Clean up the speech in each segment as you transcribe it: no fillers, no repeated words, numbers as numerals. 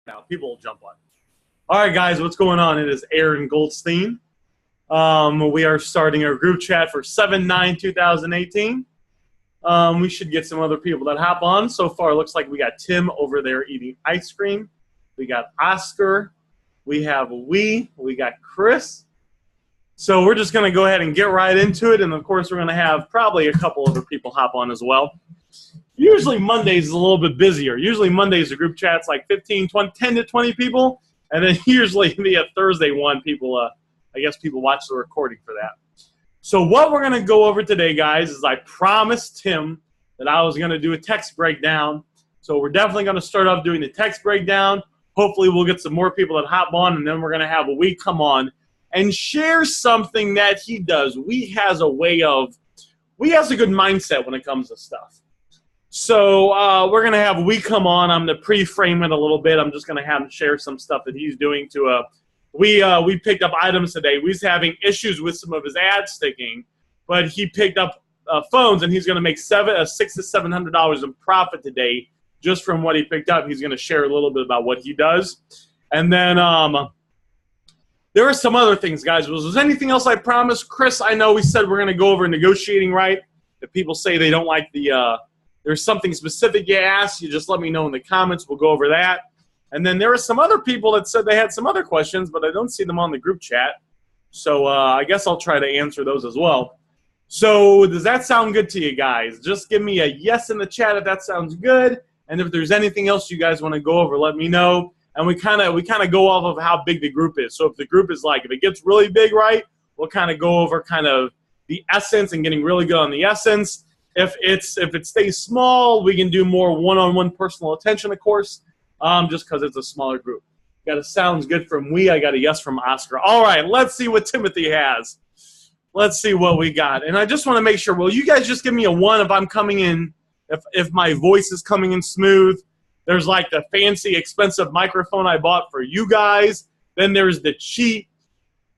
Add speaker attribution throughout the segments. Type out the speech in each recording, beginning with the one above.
Speaker 1: now. People will jump on. All right, guys, what's going on? It is Aaron Goldstein. We are starting our group chat for 7/9/2018. We should get some other people that hop on. So far, it looks like we got Tim over there eating ice cream. We got Oscar. We have we got Chris. So we're just going to go ahead and get right into it. And, of course, we're going to have probably a couple other people hop on as well. Usually Mondays is a little bit busier. Usually Mondays the group chat's like 10 to 20 people. And then usually the Thursday one, people, I guess people watch the recording for that. So what we're going to go over today, guys, is I promised Tim that I was going to do a text breakdown. So we're definitely going to start off doing the text breakdown. Hopefully we'll get some more people that hop on, and then we're going to have a week come on and share something that he does. We has a good mindset when it comes to stuff. So we're going to have we come on. I'm going to pre-frame it a little bit. I'm just going to have him share some stuff that he's doing to we picked up items today. We was having issues with some of his ads sticking, but he picked up phones, and he's going to make $600 to $700 in profit today just from what he picked up. He's going to share a little bit about what he does. And then there are some other things, guys. Was there anything else I promised? Chris, I know we said we're going to go over negotiating right. If people say they don't like there's something specific you ask, you just let me know in the comments. We'll go over that. And then there are some other people that said they had some other questions, but I don't see them on the group chat. So I guess I'll try to answer those as well. So does that sound good to you guys? Just give me a yes in the chat if that sounds good. And if there's anything else you guys want to go over, let me know. And we kind of go off of how big the group is. So if the group is like, if it gets really big, right, we'll kind of go over kind of the essence and getting really good on the essence. If it stays small, we can do more one-on-one personal attention, of course, just because it's a smaller group. Got a sounds good from we. I got a yes from Oscar. All right, let's see what Timothy has. Let's see what we got. And I just want to make sure, will you guys just give me a 1 if I'm coming in, if my voice is coming in smooth? There's like the fancy, expensive microphone I bought for you guys. Then there's the cheap,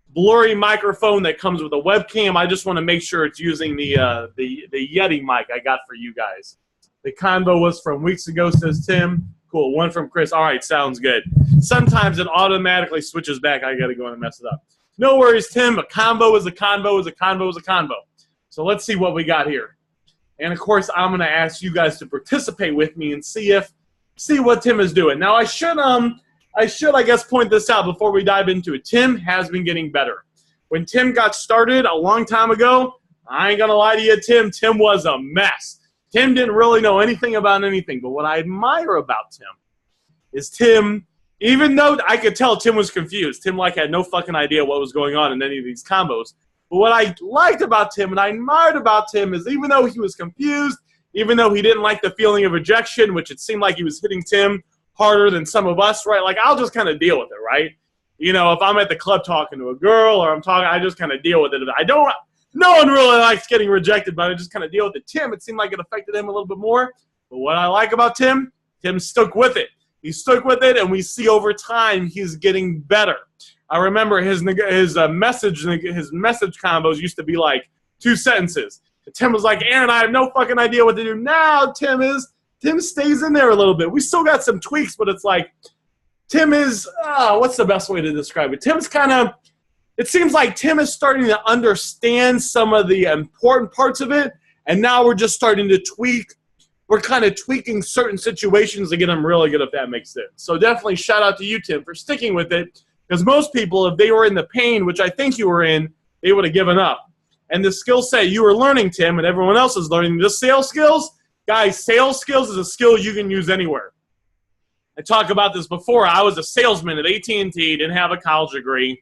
Speaker 1: blurry microphone that comes with a webcam. I just want to make sure it's using the Yeti mic I got for you guys. The convo was from weeks ago, says Tim. Cool, 1 from Chris. All right, sounds good. Sometimes it automatically switches back. I got to go in and mess it up. No worries, Tim. A convo is a convo is a convo is a convo. So let's see what we got here. And, of course, I'm going to ask you guys to participate with me and see what Tim is doing. Now, I should, I guess, point this out before we dive into it. Tim has been getting better. When Tim got started a long time ago, I ain't going to lie to you, Tim was a mess. Tim didn't really know anything about anything. But what I admire about Tim is Tim, even though I could tell Tim was confused, Tim had no fucking idea what was going on in any of these combos. But what I liked about Tim and I admired about Tim is even though he was confused, even though he didn't like the feeling of rejection, which it seemed like he was hitting Tim harder than some of us, right? Like, I'll just kind of deal with it, right? You know, if I'm at the club talking to a girl or I'm talking, I just kind of deal with it. No one really likes getting rejected, but I just kind of deal with it. Tim, it seemed like it affected him a little bit more. But what I like about Tim stuck with it. He stuck with it, and we see over time he's getting better. I remember his message combos used to be like 2 sentences. Tim was like, Aaron, I have no fucking idea what to do. Now Tim stays in there a little bit. We still got some tweaks, but it's like Tim is, what's the best way to describe it? It seems like Tim is starting to understand some of the important parts of it, and now we're just starting to tweak. We're kind of tweaking certain situations to get him really good, if that makes sense. So definitely shout out to you, Tim, for sticking with it, because most people, if they were in the pain, which I think you were in, they would have given up. And the skill set you were learning, Tim, and everyone else is learning, the sales skills, guys, sales skills is a skill you can use anywhere. I talked about this before. I was a salesman at AT&T, didn't have a college degree,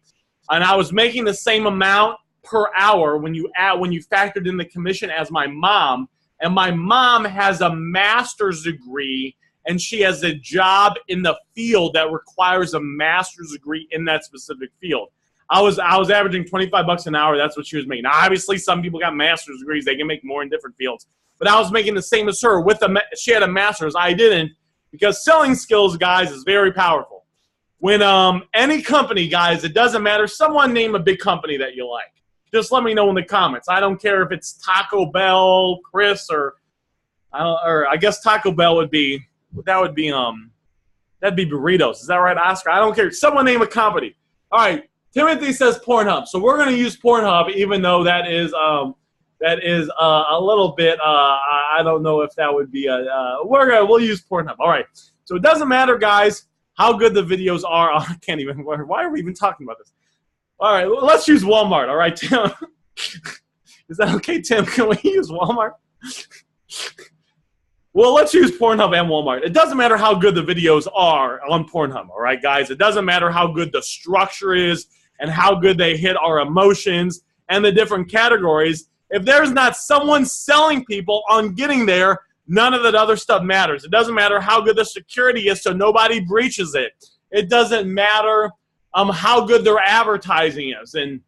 Speaker 1: and I was making the same amount per hour when you factored in the commission as my mom, and my mom has a master's degree, and she has a job in the field that requires a master's degree in that specific field. I was averaging $25 an hour. That's what she was making. Now, obviously, some people got master's degrees. They can make more in different fields. But I was making the same as her. She had a master's. I didn't, because selling skills, guys, is very powerful. When any company, guys, it doesn't matter. Someone name a big company that you like. Just let me know in the comments. I don't care if it's Taco Bell, Chris, or I guess Taco Bell would be That'd be burritos. Is that right, Oscar? I don't care. Someone name a company. All right. Timothy says Pornhub. So we're going to use Pornhub, even though that is a little bit. I don't know if that would be we'll use Pornhub. All right. So it doesn't matter, guys, how good the videos are. I can't even. Why are we even talking about this? All right. Let's use Walmart. All right, Tim. Is that okay, Tim? Can we use Walmart? Well, let's use Pornhub and Walmart. It doesn't matter how good the videos are on Pornhub, all right, guys? It doesn't matter how good the structure is and how good they hit our emotions and the different categories. If there's not someone selling people on getting there, none of that other stuff matters. It doesn't matter how good the security is so nobody breaches it. It doesn't matter how good their advertising is and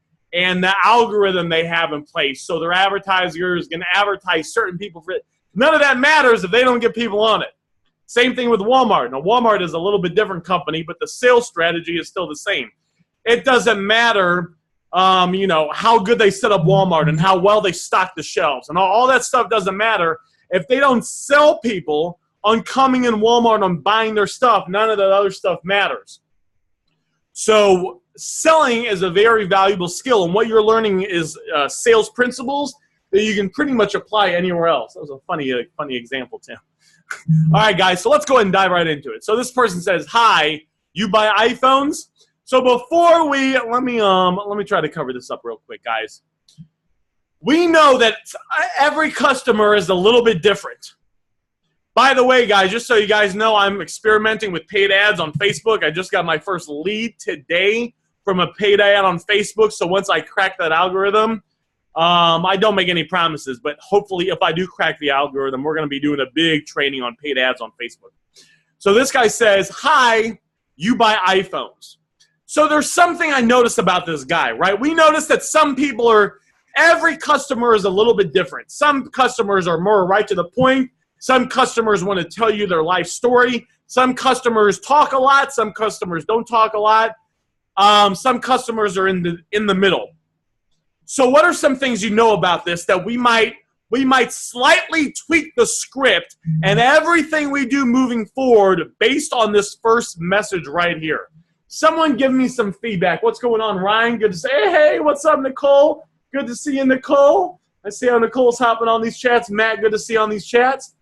Speaker 1: the algorithm they have in place. So their advertisers can advertise certain people for it. None of that matters if they don't get people on it. Same thing with Walmart. Now, Walmart is a little bit different company, but the sales strategy is still the same. It doesn't matter, how good they set up Walmart and how well they stock the shelves. And all that stuff doesn't matter. If they don't sell people on coming in Walmart and buying their stuff, none of that other stuff matters. So selling is a very valuable skill. And what you're learning is sales principles that you can pretty much apply anywhere else. That was a funny example, Tim. All right, guys, so let's go ahead and dive right into it. So this person says, hi, you buy iPhones? So before let me try to cover this up real quick, guys. We know that every customer is a little bit different. By the way, guys, just so you guys know, I'm experimenting with paid ads on Facebook. I just got my first lead today from a paid ad on Facebook. So once I crack that algorithm, I don't make any promises, but hopefully if I do crack the algorithm, we're going to be doing a big training on paid ads on Facebook. So this guy says, hi, you buy iPhones. So there's something I noticed about this guy, right? We noticed that some people every customer is a little bit different. Some customers are more right to the point. Some customers want to tell you their life story. Some customers talk a lot. Some customers don't talk a lot. Some customers are in the middle. So what are some things you know about this that we might slightly tweak the script and everything we do moving forward based on this first message right here? Someone give me some feedback. What's going on, Ryan? Good to say, hey, what's up, Nicole? Good to see you, Nicole. I see how Nicole's hopping on these chats. Matt, good to see you on these chats.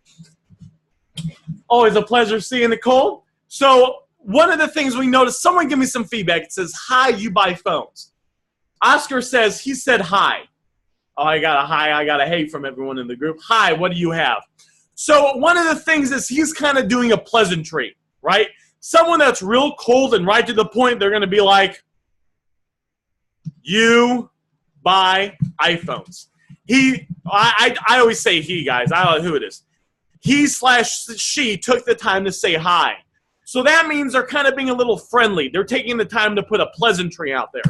Speaker 1: Always a pleasure seeing Nicole. So one of the things we noticed, someone give me some feedback. It says, hi, you buy phones. Oscar says, he said hi. Oh, I got a hi, I got a hey from everyone in the group. Hi, what do you have? So one of the things is he's kind of doing a pleasantry, right? Someone that's real cold and right to the point, they're going to be like, you buy iPhones. I always say he, guys. I don't know who it is. He/she took the time to say hi. So that means they're kind of being a little friendly. They're taking the time to put a pleasantry out there.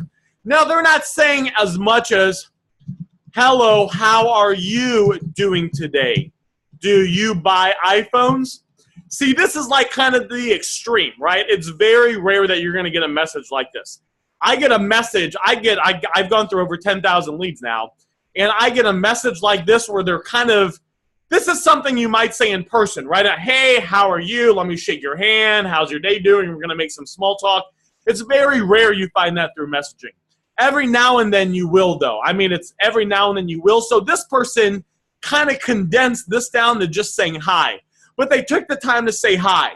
Speaker 1: Now, they're not saying as much as, hello, how are you doing today? Do you buy iPhones? See, this is like kind of the extreme, right? It's very rare that you're going to get a message like this. I get a message. I've gone through over 10,000 leads now, and I get a message like this where they're kind of, this is something you might say in person, right? Hey, how are you? Let me shake your hand. How's your day doing? We're going to make some small talk. It's very rare you find that through messaging. Every now and then you will, though. I mean, it's every now and then you will. So this person kind of condensed this down to just saying hi. But they took the time to say hi.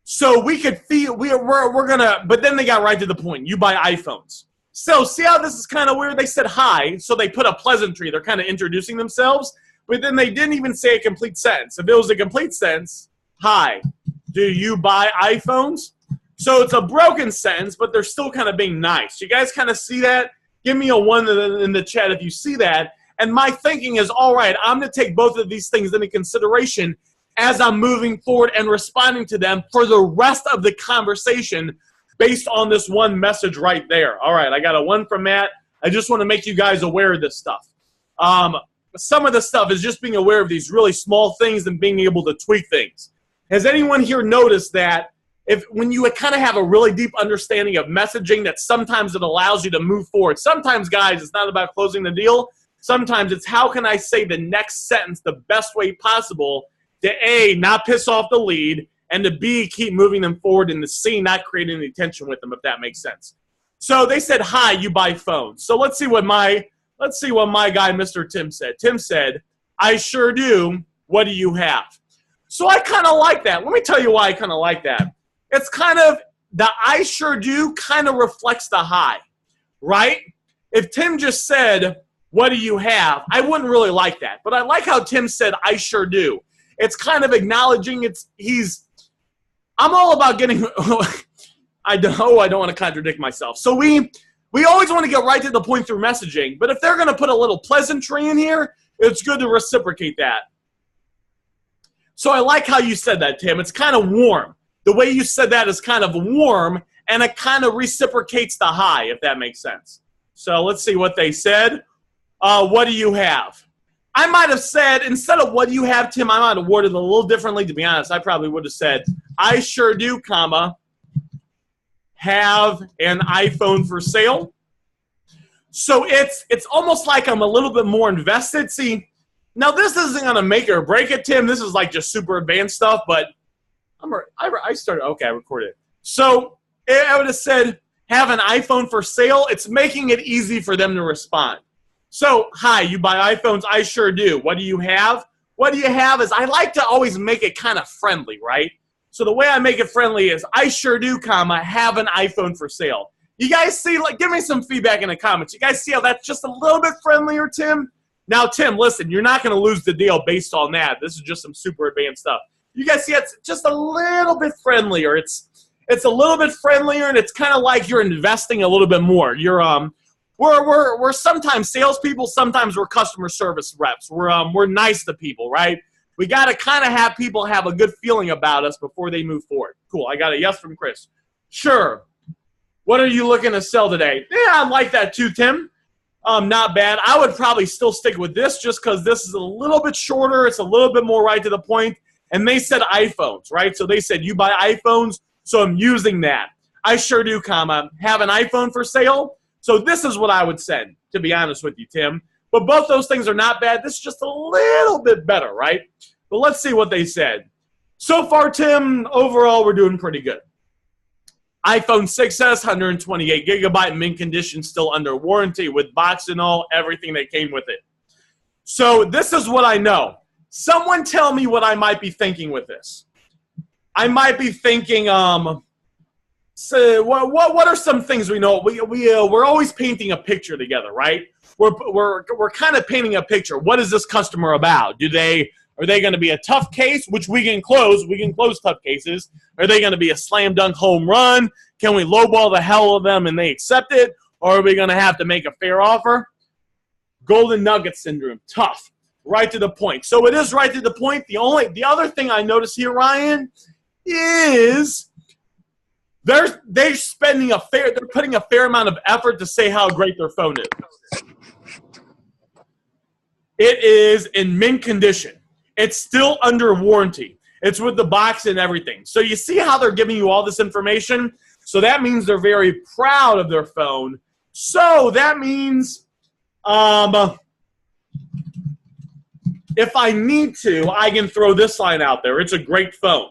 Speaker 1: So we could feel, we're going to, but then they got right to the point. You buy iPhones. So see how this is kind of weird? They said hi, so they put a pleasantry. They're kind of introducing themselves, but then they didn't even say a complete sentence. If it was a complete sentence, hi, do you buy iPhones? So it's a broken sentence, but they're still kind of being nice. You guys kind of see that? Give me a 1 in the chat if you see that. And my thinking is, all right, I'm going to take both of these things into consideration as I'm moving forward and responding to them for the rest of the conversation based on this one message right there. All right, I got a 1 from Matt. I just want to make you guys aware of this stuff. Some of the stuff is just being aware of these really small things and being able to tweak things. Has anyone here noticed that when you kind of have a really deep understanding of messaging, that sometimes it allows you to move forward? Sometimes, guys, it's not about closing the deal. Sometimes it's how can I say the next sentence the best way possible to A, not piss off the lead, and the B, keep moving them forward, and the C, not creating any tension with them, if that makes sense. So they said, hi, you buy phones. So let's see what my guy, Mr. Tim, said. Tim said, I sure do. What do you have? So I kind of like that. Let me tell you why I kind of like that. It's kind of, the I sure do kind of reflects the hi, right? If Tim just said, what do you have? I wouldn't really like that. But I like how Tim said, I sure do. It's kind of acknowledging I'm all about getting, I don't want to contradict myself. So we always want to get right to the point through messaging. But if they're going to put a little pleasantry in here, it's good to reciprocate that. So I like how you said that, Tim. It's kind of warm. The way you said that is kind of warm, and it kind of reciprocates the hi, if that makes sense. So let's see what they said. What do you have? I might have said, instead of what do you have, Tim, I might have worded it a little differently. To be honest, I probably would have said, I sure do, comma, have an iPhone for sale. So it's almost like I'm a little bit more invested. See, now this isn't going to make or break it, Tim. This is like just super advanced stuff, but I started, okay, I recorded it. So I would have said, have an iPhone for sale. It's making it easy for them to respond. So, hi, you buy iPhones? I sure do. What do you have? What do you have is I like to always make it kind of friendly, right? So the way I make it friendly is I sure do, comma, have an iPhone for sale. You guys see, like, give me some feedback in the comments. You guys see how that's just a little bit friendlier, Tim? Now, Tim, listen, you're not going to lose the deal based on that. This is just some super advanced stuff. You guys see it's just a little bit friendlier. It's a little bit friendlier, and it's kind of like you're investing a little bit more. We're sometimes salespeople, sometimes we're customer service reps. We're nice to people, right? We got to kind of have people have a good feeling about us before they move forward. Cool, I got a yes from Chris. Sure. What are you looking to sell today? Yeah, I like that too, Tim. Not bad. I would probably still stick with this just because this is a little bit shorter. It's a little bit more right to the point. And they said iPhones, right? So they said you buy iPhones, so I'm using that. I sure do, comma, have an iPhone for sale. So this is what I would send, to be honest with you, Tim. But both those things are not bad. This is just a little bit better, right? But let's see what they said. So far, Tim, overall, we're doing pretty good. iPhone 6s, 128 gigabyte, mint condition, still under warranty with box and all, everything that came with it. So this is what I know. Someone tell me what I might be thinking with this. I might be thinking, so what are some things we know? We're always painting a picture together, right? We're kind of painting a picture. What is this customer about? Are they going to be a tough case, which we can close? We can close tough cases. Are they going to be a slam dunk home run? Can we lowball the hell of them and they accept it? Or are we going to have to make a fair offer? Golden nugget syndrome, tough, right to the point. So it is right to the point. The other thing I notice here, Ryan, is they're putting a fair amount of effort to say how great their phone is. It is in mint condition. It's still under warranty. It's with the box and everything. So you see how they're giving you all this information? So that means they're very proud of their phone. So that means if I need to, I can throw this line out there. It's a great phone.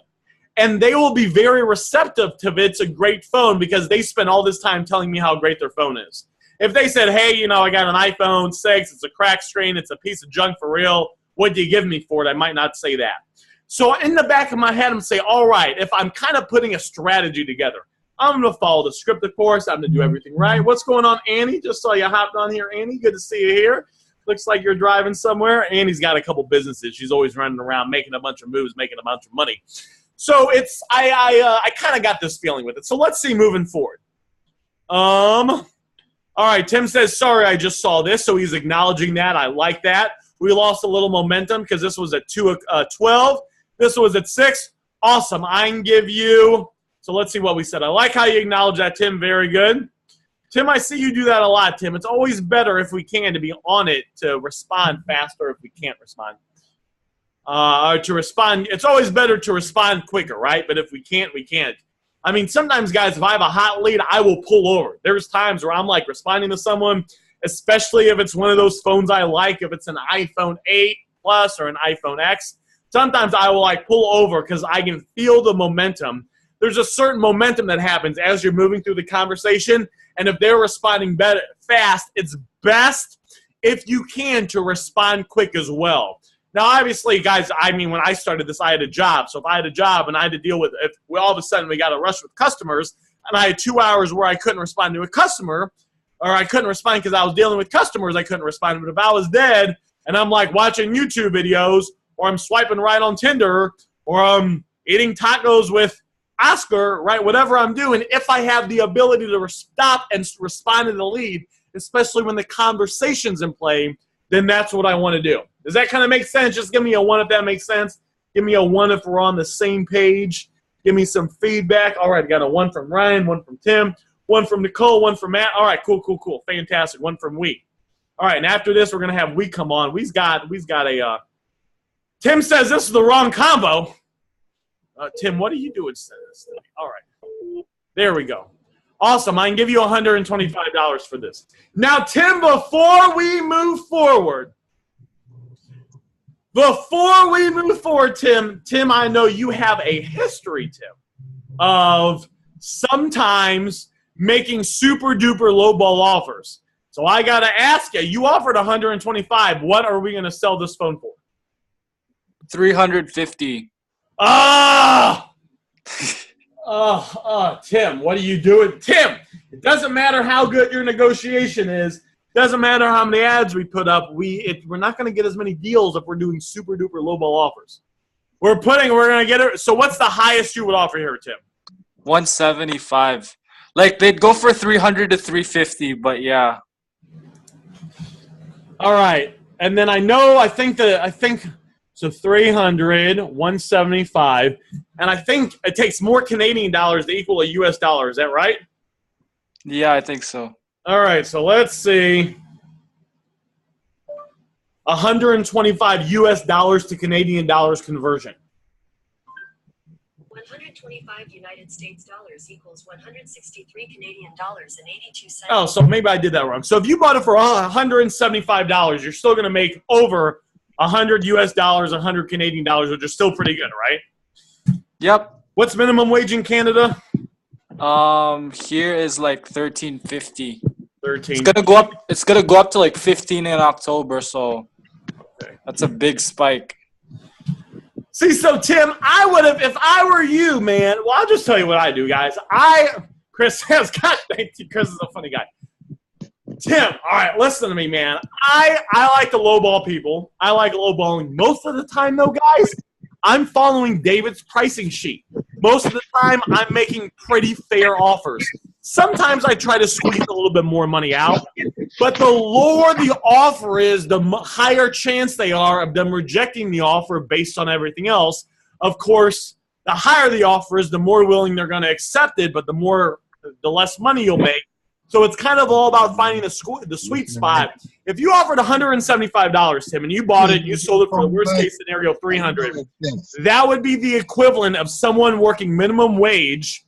Speaker 1: And they will be very receptive to it's a great phone because they spend all this time telling me how great their phone is. If they said, hey, I got an iPhone 6, it's a crack screen, it's a piece of junk for real, what do you give me for it? I might not say that. So in the back of my head, I'm saying, all right, if I'm kind of putting a strategy together, I'm going to follow the script, of course. I'm going to do everything right. What's going on, Annie? Just saw you hopped on here, Annie. Good to see you here. Looks like you're driving somewhere. Annie's got a couple businesses. She's always running around making a bunch of moves, making a bunch of money. So I kind of got this feeling with it. So let's see moving forward. All right, Tim says, sorry, I just saw this. So he's acknowledging that. I like that. We lost a little momentum because this was at 12. This was at 6. Awesome. I can give you, so let's see what we said. I like how you acknowledge that, Tim. Very good. Tim, I see you do that a lot, Tim. It's always better if we can to be on it to respond faster if we can't respond. To respond, it's always better to respond quicker, right? But if we can't, we can't. I mean, sometimes, guys, if I have a hot lead, I will pull over. There's times where I'm, like, responding to someone, especially if it's one of those phones I like, if it's an iPhone 8 Plus or an iPhone X. sometimes I will like pull over because I can feel the momentum. There's a certain momentum that happens as you're moving through the conversation, and if they're responding better fast, it's best if you can to respond quick as well. Now, obviously, guys, I mean, when I started this, I had a job. So if I had a job and I had to deal with, if all of a sudden we got a rush with customers, and I had 2 hours where I couldn't respond to a customer, or I couldn't respond because I was dealing with customers, I couldn't respond. But if I was dead and I'm like watching YouTube videos, or I'm swiping right on Tinder, or I'm eating tacos with Oscar, right, whatever I'm doing, if I have the ability to stop and respond to the lead, especially when the conversation's in play, then that's what I want to do. Does that kind of make sense? Just give me a 1 if that makes sense. Give me a 1 if we're on the same page. Give me some feedback. All right, I got a 1 from Ryan, 1 from Tim, 1 from Nicole, 1 from Matt. All right, cool. Fantastic. 1 from Wee. All right, and after this, we're going to have Wee come on. We've got a Tim says this is the wrong combo. Tim, what are you doing? All right. There we go. Awesome. I can give you $125 for this. Now, Tim, before we move forward, Tim, I know you have a history, Tim, of sometimes making super-duper low-ball offers. So I got to ask you, you offered $125. What are we going to sell this phone for?
Speaker 2: $350.
Speaker 1: Tim, what are you doing? Tim, it doesn't matter how good your negotiation is. Doesn't matter how many ads we put up. We're not going to get as many deals if we're doing super duper low ball offers. We're going to get it. So what's the highest you would offer here, Tim?
Speaker 2: 175. Like they'd go for 300 to 350, but yeah.
Speaker 1: All right, and then I think so 300, 175, and I think it takes more Canadian dollars to equal a U.S. dollar. Is that right?
Speaker 2: Yeah, I think so.
Speaker 1: All right, so let's see. 125 U.S. dollars to Canadian dollars conversion.
Speaker 3: 125 United States dollars equals 163 Canadian dollars and 82 cents.
Speaker 1: Oh, so maybe I did that wrong. So if you bought it for $175, you're still going to make over 100 U.S. dollars, 100 Canadian dollars, which is still pretty good, right?
Speaker 2: Yep.
Speaker 1: What's minimum wage in Canada?
Speaker 2: Here is like $13.50.
Speaker 1: 13.
Speaker 2: It's gonna go up to like 15 in October, so that's a big spike.
Speaker 1: See, so Tim, I would have, if I were you, man. Well, I'll just tell you what I do, guys. Chris says, God, thank you. Chris is a funny guy. Tim, all right, listen to me, man. I like to lowball people. I like lowballing. Most of the time, though, guys, I'm following David's pricing sheet. Most of the time, I'm making pretty fair offers. Sometimes I try to squeeze a little bit more money out, but the lower the offer is, the higher chance they are of them rejecting the offer based on everything else. Of course, the higher the offer is, the more willing they're going to accept it, but the less money you'll make. So it's kind of all about finding the sweet spot. If you offered $175, Tim, and you bought it, and you sold it for the worst case scenario of $300, that would be the equivalent of someone working minimum wage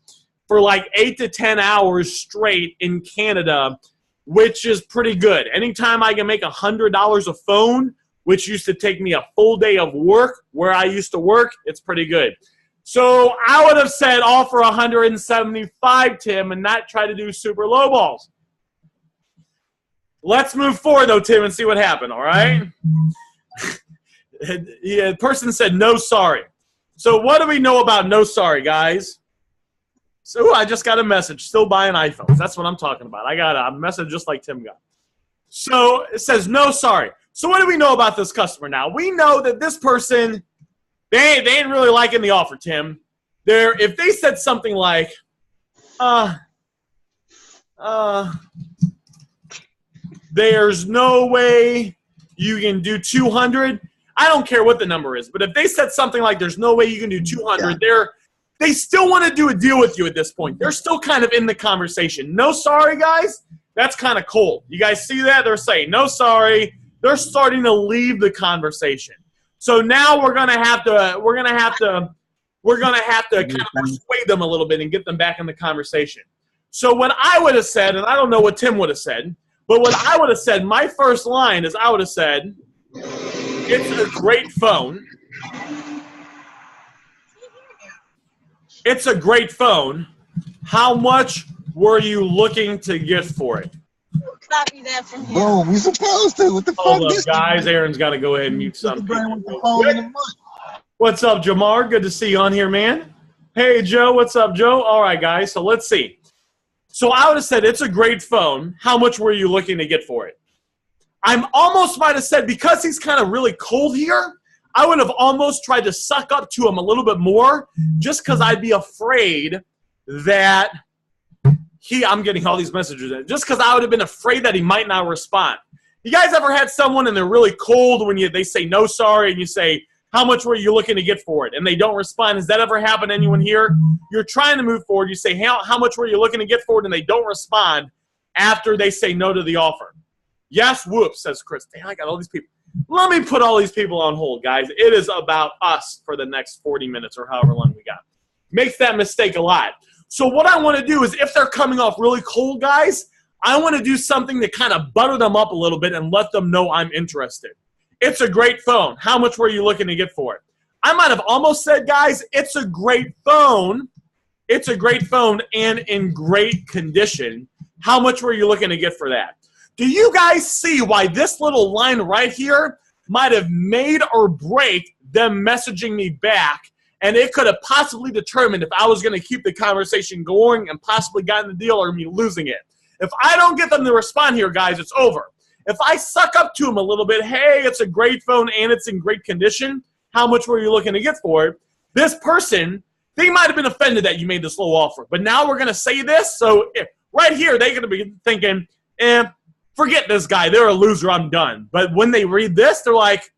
Speaker 1: for like 8 to 10 hours straight in Canada, which is pretty good. Anytime I can make $100 a phone, which used to take me a full day of work where I used to work, it's pretty good. So I would have said offer 175, Tim, and not try to do super low balls. Let's move forward, though, Tim, and see what happened, all right? The person said no sorry. So what do we know about no sorry, guys? So I just got a message, still buying iPhones. That's what I'm talking about. I got a message just like Tim got. So it says no sorry. So what do we know about this customer now? We know that this person, they ain't really liking the offer, Tim. If they said something like, there's no way you can do 200. I don't care what the number is, but if they said something like there's no way you can do 200, they still want to do a deal with you at this point. They're still kind of in the conversation. No sorry, guys. That's kind of cold. You guys see that? They're saying no sorry. They're starting to leave the conversation. So now we're gonna have to kind of persuade them a little bit and get them back in the conversation. So what I would have said, and I don't know what Tim would have said, but what I would have said, my first line is I would have said, it's a great phone. It's a great phone. How much were you looking to get for it?
Speaker 4: Copy that from him.
Speaker 5: Boom, we supposed to. What the
Speaker 1: Hold
Speaker 5: fuck?
Speaker 1: up,
Speaker 5: This
Speaker 1: guys. Aaron's got to go ahead and mute
Speaker 5: Mr.
Speaker 1: some
Speaker 5: Brain
Speaker 1: people.
Speaker 5: with the
Speaker 1: real
Speaker 5: phone
Speaker 1: quick.
Speaker 5: in the money.
Speaker 1: What's up, Jamar? Good to see you on here, man. Hey, Joe. What's up, Joe? All right, guys. So let's see. So I would have said it's a great phone. How much were you looking to get for it? I'm almost might have said, because he's kind of really cold here, I would have almost tried to suck up to him a little bit more, just because I'd be afraid that I'm getting all these messages in, just because I would have been afraid that he might not respond. You guys ever had someone and they're really cold when they say no sorry and you say, how much were you looking to get for it? And they don't respond. Has that ever happened to anyone here? You're trying to move forward. You say, how much were you looking to get for it? And they don't respond after they say no to the offer. Yes, whoops, says Chris. Damn, I got all these people. Let me put all these people on hold, guys. It is about us for the next 40 minutes or however long we got. Makes that mistake a lot. So what I want to do is, if they're coming off really cold, guys, I want to do something to kind of butter them up a little bit and let them know I'm interested. It's a great phone. How much were you looking to get for it? I might have almost said, guys, it's a great phone. It's a great phone and in great condition. How much were you looking to get for that? Do you guys see why this little line right here might have made or break them messaging me back? And it could have possibly determined if I was going to keep the conversation going and possibly gotten the deal or me losing it. If I don't get them to respond here, guys, it's over. If I suck up to them a little bit, hey, it's a great phone and it's in great condition, how much were you looking to get for it? This person, they might have been offended that you made this low offer. But now we're going to say this. So right here, they're going to be thinking, forget this guy. They're a loser. I'm done. But when they read this, they're like,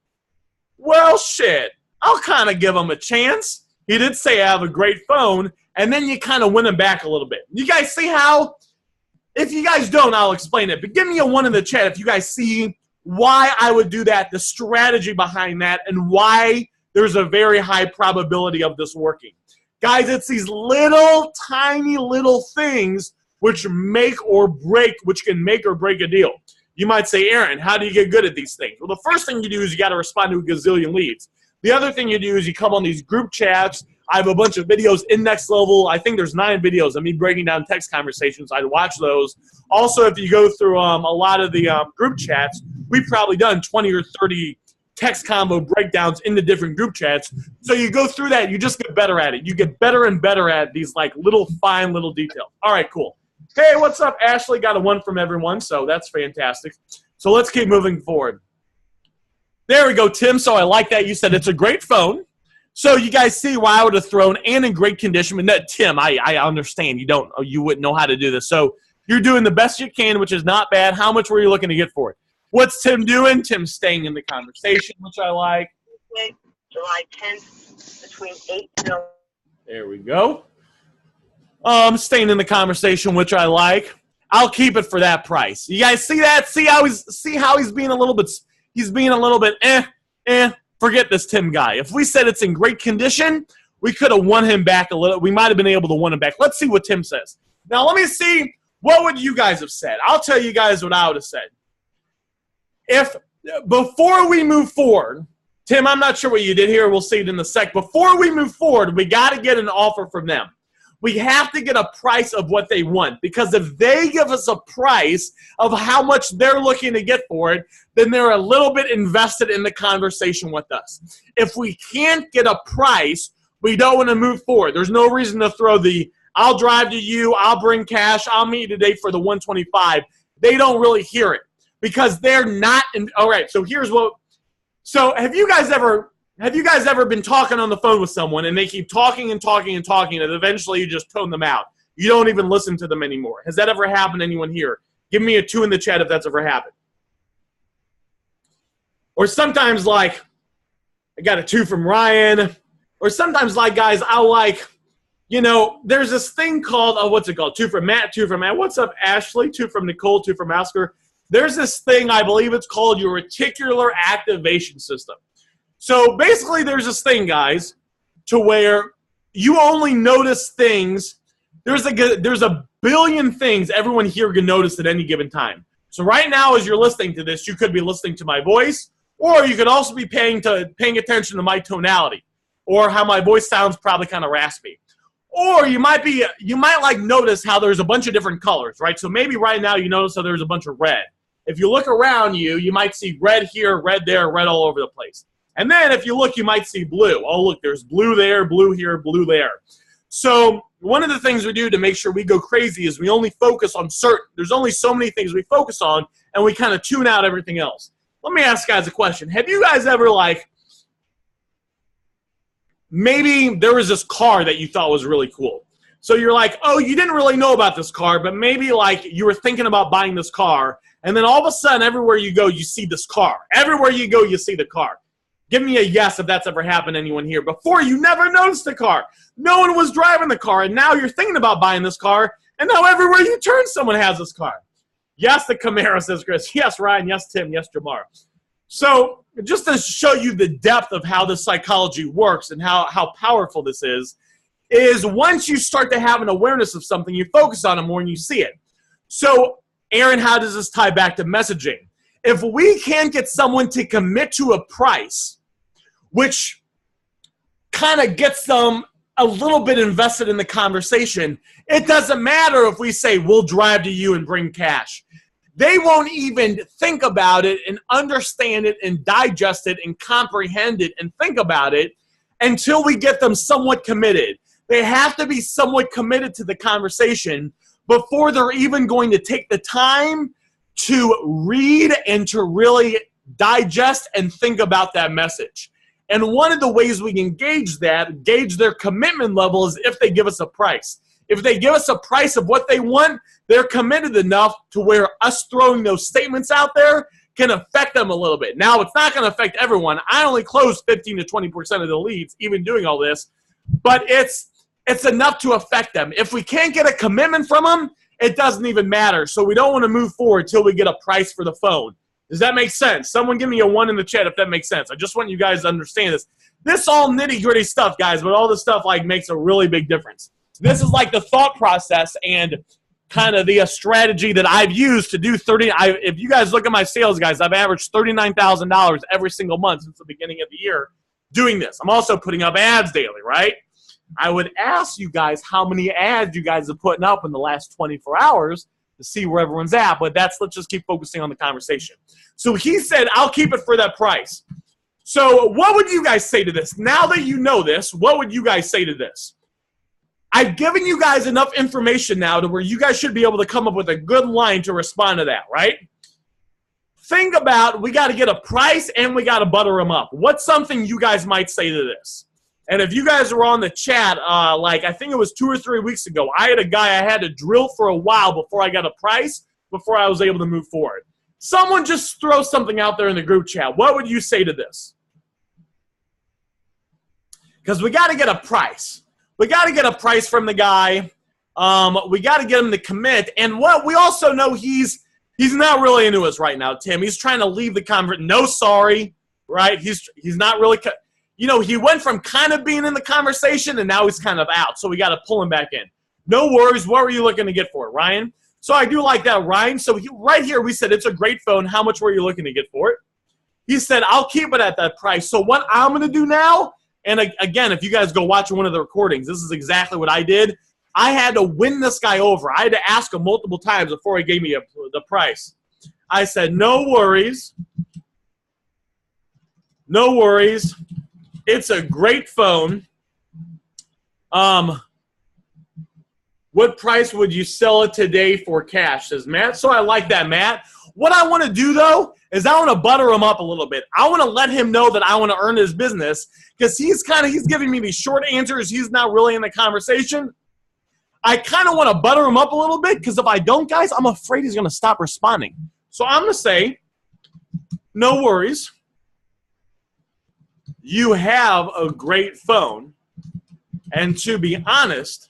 Speaker 1: well, shit. I'll kind of give him a chance. He did say I have a great phone, and then you kind of win him back a little bit. You guys see how? If you guys don't, I'll explain it. But give me a 1 in the chat if you guys see why I would do that, the strategy behind that, and why there's a very high probability of this working. Guys, it's these little, tiny little things which make or break, which can make or break a deal. You might say, Aaron, how do you get good at these things? Well, the first thing you do is you got to respond to a gazillion leads. The other thing you do is you come on these group chats. I have a bunch of videos in Next Level. I think there's 9 videos of me breaking down text conversations. I'd watch those. Also, if you go through a lot of the group chats, we've probably done 20 or 30 text combo breakdowns in the different group chats. So you go through that, you just get better at it. You get better and better at these like little fine little details. All right, cool. Hey, what's up? Ashley got a 1 from everyone, so that's fantastic. So let's keep moving forward. There we go, Tim. So I like that. You said it's a great phone. So you guys see why I would have thrown and in great condition. But no, Tim, I understand. You wouldn't know how to do this. So you're doing the best you can, which is not bad. How much were you looking to get for it? What's Tim doing? Tim's staying in the conversation, which I like.
Speaker 4: July 10th between 8 and 11.
Speaker 1: There we go. Staying in the conversation, which I like. I'll keep it for that price. You guys see that? See how he's being a little bit. He's being a little bit Forget this Tim guy. If we said it's in great condition, we could have won him back a little. We might have been able to win him back. Let's see what Tim says. Now, let me see. What would you guys have said? I'll tell you guys what I would have said. If before we move forward, Tim, I'm not sure what you did here. We'll see it in a sec. Before we move forward, we got to get an offer from them. We have to get a price of what they want, because if they give us a price of how much they're looking to get for it, then they're a little bit invested in the conversation with us. If we can't get a price, we don't want to move forward. There's no reason to throw the, I'll drive to you, I'll bring cash, I'll meet you today for the 125. They don't really hear it because they're not in. All right, so here's what. So have you guys ever been talking on the phone with someone and they keep talking and talking and talking and eventually you just tone them out? You don't even listen to them anymore. Has that ever happened to anyone here? Give me a 2 in the chat if that's ever happened. Or sometimes like, I got a 2 from Ryan. Or sometimes like, guys, I'll like, there's this thing called, what's it called? 2 from Matt, 2 from Matt. What's up, Ashley? 2 from Nicole, 2 from Oscar. There's this thing, I believe it's called your reticular activation system. So basically there's this thing, guys, to where you only notice things. There's a billion things everyone here can notice at any given time. So right now as you're listening to this, you could be listening to my voice, or you could also be paying attention to my tonality or how my voice sounds probably kind of raspy. Or you might like notice how there's a bunch of different colors, right? So maybe right now you notice how there's a bunch of red. If you look around you, you might see red here, red there, red all over the place. And then if you look, you might see blue. Oh, look, there's blue there, blue here, blue there. So one of the things we do to make sure we go crazy is we only focus on certain. There's only so many things we focus on, and we kind of tune out everything else. Let me ask you guys a question. Have you guys ever, like, maybe there was this car that you thought was really cool. So you're like, oh, you didn't really know about this car, but maybe like you were thinking about buying this car, and then all of a sudden, everywhere you go, you see this car. Everywhere you go, you see the car. Give me a yes if that's ever happened to anyone here. Before, you never noticed the car. No one was driving the car, and now you're thinking about buying this car, and now everywhere you turn, someone has this car. Yes, the Camaro, says Chris. Yes, Ryan. Yes, Tim. Yes, Jamar. So just to show you the depth of how this psychology works and how powerful this is once you start to have an awareness of something, you focus on it more and you see it. So, Aaron, how does this tie back to messaging? If we can't get someone to commit to a price, which kind of gets them a little bit invested in the conversation, it doesn't matter if we say, we'll drive to you and bring cash. They won't even think about it and understand it and digest it and comprehend it and think about it until we get them somewhat committed. They have to be somewhat committed to the conversation before they're even going to take the time to read and to really digest and think about that message. And one of the ways we can gauge their commitment level is if they give us a price. If they give us a price of what they want, they're committed enough to where us throwing those statements out there can affect them a little bit. Now, it's not going to affect everyone. I only close 15 to 20% of the leads, even doing all this, but it's enough to affect them. If we can't get a commitment from them, it doesn't even matter. So we don't want to move forward until we get a price for the phone. Does that make sense? Someone give me a 1 in the chat if that makes sense. I just want you guys to understand this. This all nitty-gritty stuff, guys, but all this stuff like makes a really big difference. This is like the thought process and kind of the strategy that I've used to do if you guys look at my sales, guys, I've averaged $39,000 every single month since the beginning of the year doing this. I'm also putting up ads daily, right? I would ask you guys how many ads you guys are putting up in the last 24 hours to see where everyone's at, but let's just keep focusing on the conversation. So he said, I'll keep it for that price. So what would you guys say to this? Now that you know this, what would you guys say to this? I've given you guys enough information now to where you guys should be able to come up with a good line to respond to that, right? Think about, we got to get a price and we got to butter them up. What's something you guys might say to this? And if you guys were on the chat, like I think it was 2 or 3 weeks ago, I had a guy I had to drill for a while before I got a price, before I was able to move forward. Someone just throw something out there in the group chat. What would you say to this? Because we got to get a price. We got to get a price from the guy. We got to get him to commit. And what we also know, he's not really into us right now, Tim. He's trying to leave the conversation. No, sorry, right? He's not really. You know, he went from kind of being in the conversation and now he's kind of out. So we got to pull him back in. No worries. What were you looking to get for it, Ryan? So I do like that, Ryan. So right here we said it's a great phone. How much were you looking to get for it? He said, I'll keep it at that price. So what I'm going to do now, and again, if you guys go watch one of the recordings, this is exactly what I did. I had to win this guy over. I had to ask him multiple times before he gave me the price. I said, no worries. No worries. It's a great phone. What price would you sell it today for cash, says Matt. So I like that, Matt. What I want to do, though, is I want to butter him up a little bit. I want to let him know that I want to earn his business because he's giving me these short answers. He's not really in the conversation. I kind of want to butter him up a little bit because if I don't, guys, I'm afraid he's going to stop responding. So I'm going to say, no worries. You have a great phone. And to be honest,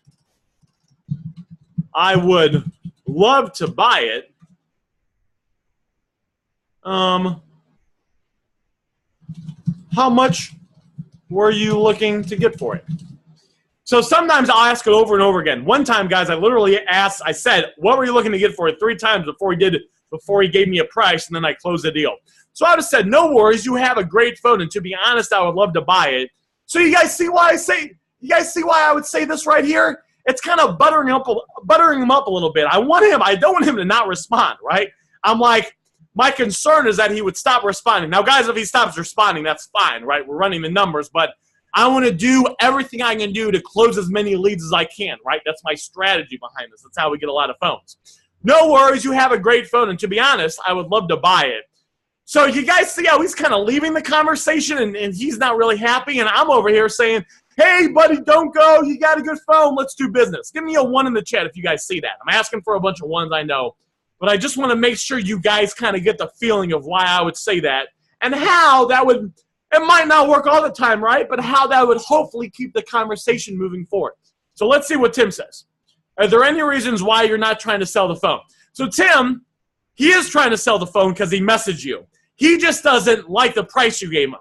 Speaker 1: I would love to buy it. How much were you looking to get for it? So sometimes I'll ask it over and over again. One time, guys, I literally said, what were you looking to get for it 3 times before he gave me a price, and then I closed the deal. So I just said, no worries, you have a great phone, and to be honest, I would love to buy it. So you guys see why I say, You guys see why I would say this right here? It's kind of buttering him up a little bit. I don't want him to not respond, right? I'm like, my concern is that he would stop responding. Now, guys, if he stops responding, that's fine, right? We're running the numbers, but I want to do everything I can do to close as many leads as I can, right? That's my strategy behind this. That's how we get a lot of phones. No worries, you have a great phone, and to be honest, I would love to buy it. So you guys see how he's kind of leaving the conversation, and he's not really happy, and I'm over here saying, hey, buddy, don't go. You got a good phone. Let's do business. Give me a 1 in the chat if you guys see that. I'm asking for a bunch of 1s, I know. But I just want to make sure you guys kind of get the feeling of why I would say that and how that would – it might not work all the time, right? But how that would hopefully keep the conversation moving forward. So let's see what Tim says. Are there any reasons why you're not trying to sell the phone? So Tim, he is trying to sell the phone because he messaged you. He just doesn't like the price you gave him.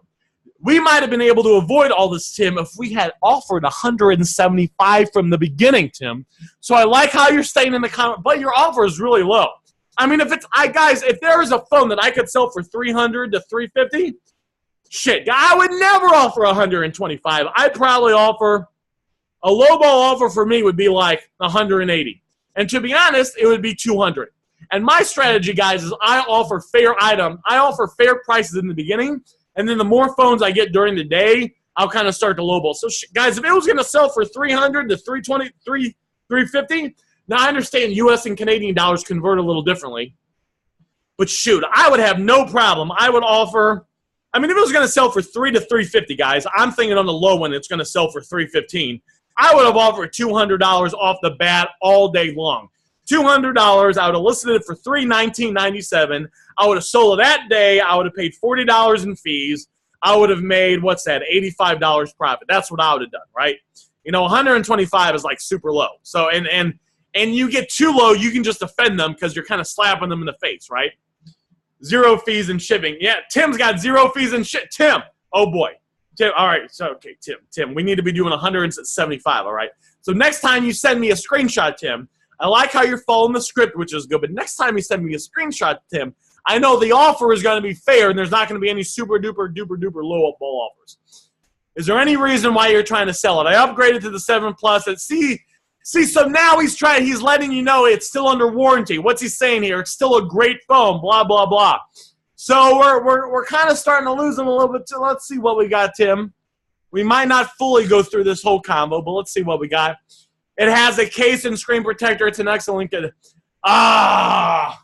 Speaker 1: We might have been able to avoid all this, Tim, if we had offered $175 from the beginning, Tim. So I like how you're staying in the comment, but your offer is really low. I mean, if there is a phone that I could sell for $300 to $350, shit, I would never offer $125. I'd probably offer a lowball offer for me would be like $180, and to be honest, it would be $200. And my strategy, guys, is I offer fair prices in the beginning. And then the more phones I get during the day, I'll kind of start to lowball. So, guys, if it was going to sell for $300 to $320, $350, now I understand U.S. and Canadian dollars convert a little differently. But, shoot, I would have no problem. I would offer – I mean, if it was going to sell for $300 to $350, guys, I'm thinking on the low end it's going to sell for $315. I would have offered $200 off the bat all day long. $200, I would have listed it for $319.97. I would have sold it that day. I would have paid $40 in fees. I would have made, what's that, $85 profit. That's what I would have done, right? You know, 125 is like super low. So, and you get too low, you can just offend them because you're kind of slapping them in the face, right? 0 fees and shipping. Yeah, Tim's got 0 fees and shit. Tim, oh boy. Tim, all right, so, okay, Tim, we need to be doing 175, all right? So next time you send me a screenshot, Tim, I like how you're following the script, which is good, but next time you send me a screenshot, Tim, I know the offer is going to be fair and there's not going to be any super duper low ball offers. Is there any reason why you're trying to sell it? I upgraded to the 7 Plus. See, so now he's letting you know it's still under warranty. What's he saying here? It's still a great phone, blah, blah, blah. So we're kind of starting to lose him a little bit. So let's see what we got, Tim. We might not fully go through this whole combo, but let's see what we got. It has a case and screen protector. It's an excellent link. Oh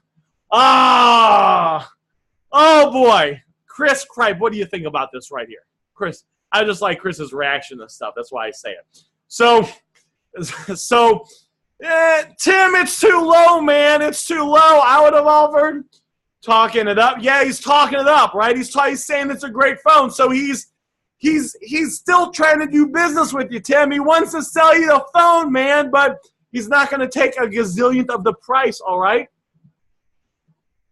Speaker 1: boy. Chris Kripe, what do you think about this right here? Chris, I just like Chris's reaction to stuff. That's why I say it. So Tim, it's too low, man. It's too low. I would have offered talking it up. Yeah, he's talking it up, right? He's saying it's a great phone. So he's still trying to do business with you, Tim. He wants to sell you the phone, man, but he's not going to take a gazillionth of the price, all right?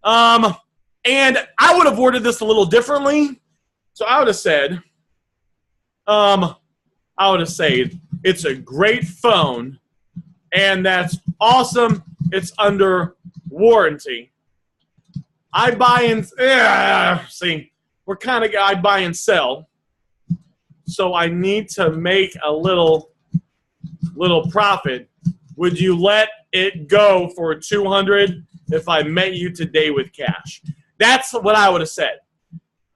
Speaker 1: And I would have worded this a little differently. So I would have said, it's a great phone, and that's awesome. It's under warranty. I buy and see, we're kind of I buy and sell. So I need to make a little profit. Would you let it go for $200 if I met you today with cash? That's what I would have said.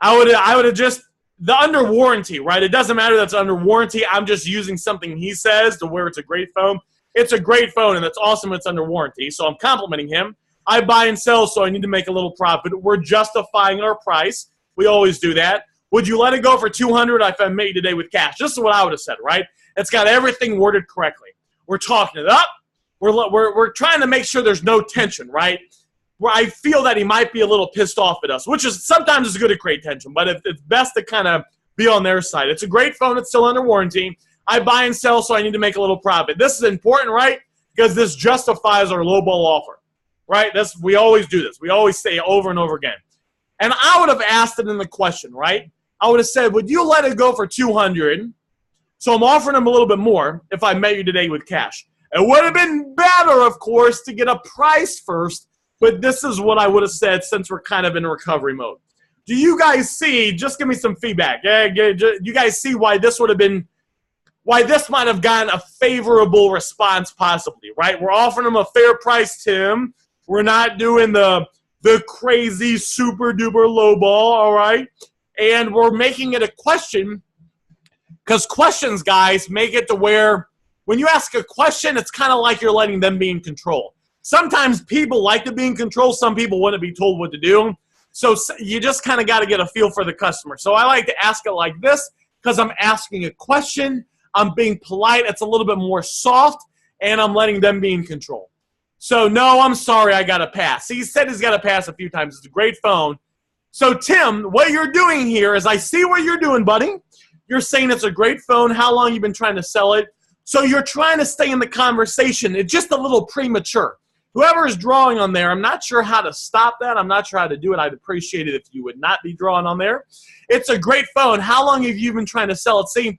Speaker 1: I would have just the under warranty, right? It doesn't matter that's under warranty. I'm just using something he says to where it's a great phone. It's a great phone, and it's awesome. It's under warranty. So I'm complimenting him. I buy and sell, so I need to make a little profit. We're justifying our price. We always do that. Would you let it go for $200 if I met you today with cash? This is what I would have said, right? It's got everything worded correctly. We're talking it up. We're trying to make sure there's no tension, right? Where I feel that he might be a little pissed off at us, which is sometimes is good to create tension, but it's best to kind of be on their side. It's a great phone. It's still under warranty. I buy and sell, so I need to make a little profit. This is important, right? Because this justifies our lowball offer, right? We always do this. We always say it over and over again. And I would have asked it in the question, right? I would have said, would you let it go for $200? So I'm offering him a little bit more if I met you today with cash. It would have been better, of course, to get a price first, but this is what I would have said since we're kind of in recovery mode. Do you guys see, just give me some feedback. Yeah, you guys see why this would have been why this might have gotten a favorable response possibly, right? We're offering them a fair price, Tim. We're not doing the crazy super duper low ball, all right? And we're making it a question because questions, guys, make it to where when you ask a question, it's kind of like you're letting them be in control. Sometimes people like to be in control. Some people want to be told what to do. So you just kind of got to get a feel for the customer. So I like to ask it like this because I'm asking a question. I'm being polite. It's a little bit more soft, and I'm letting them be in control. So, no, I'm sorry, I got to pass. He said he's got to pass a few times. It's a great phone. So, Tim, what you're doing here is I see what you're doing, buddy. You're saying it's a great phone. How long you been trying to sell it? So you're trying to stay in the conversation. It's just a little premature. Whoever is drawing on there, I'm not sure how to stop that. I'm not sure how to do it. I'd appreciate it if you would not be drawing on there. It's a great phone. How long have you been trying to sell it? See,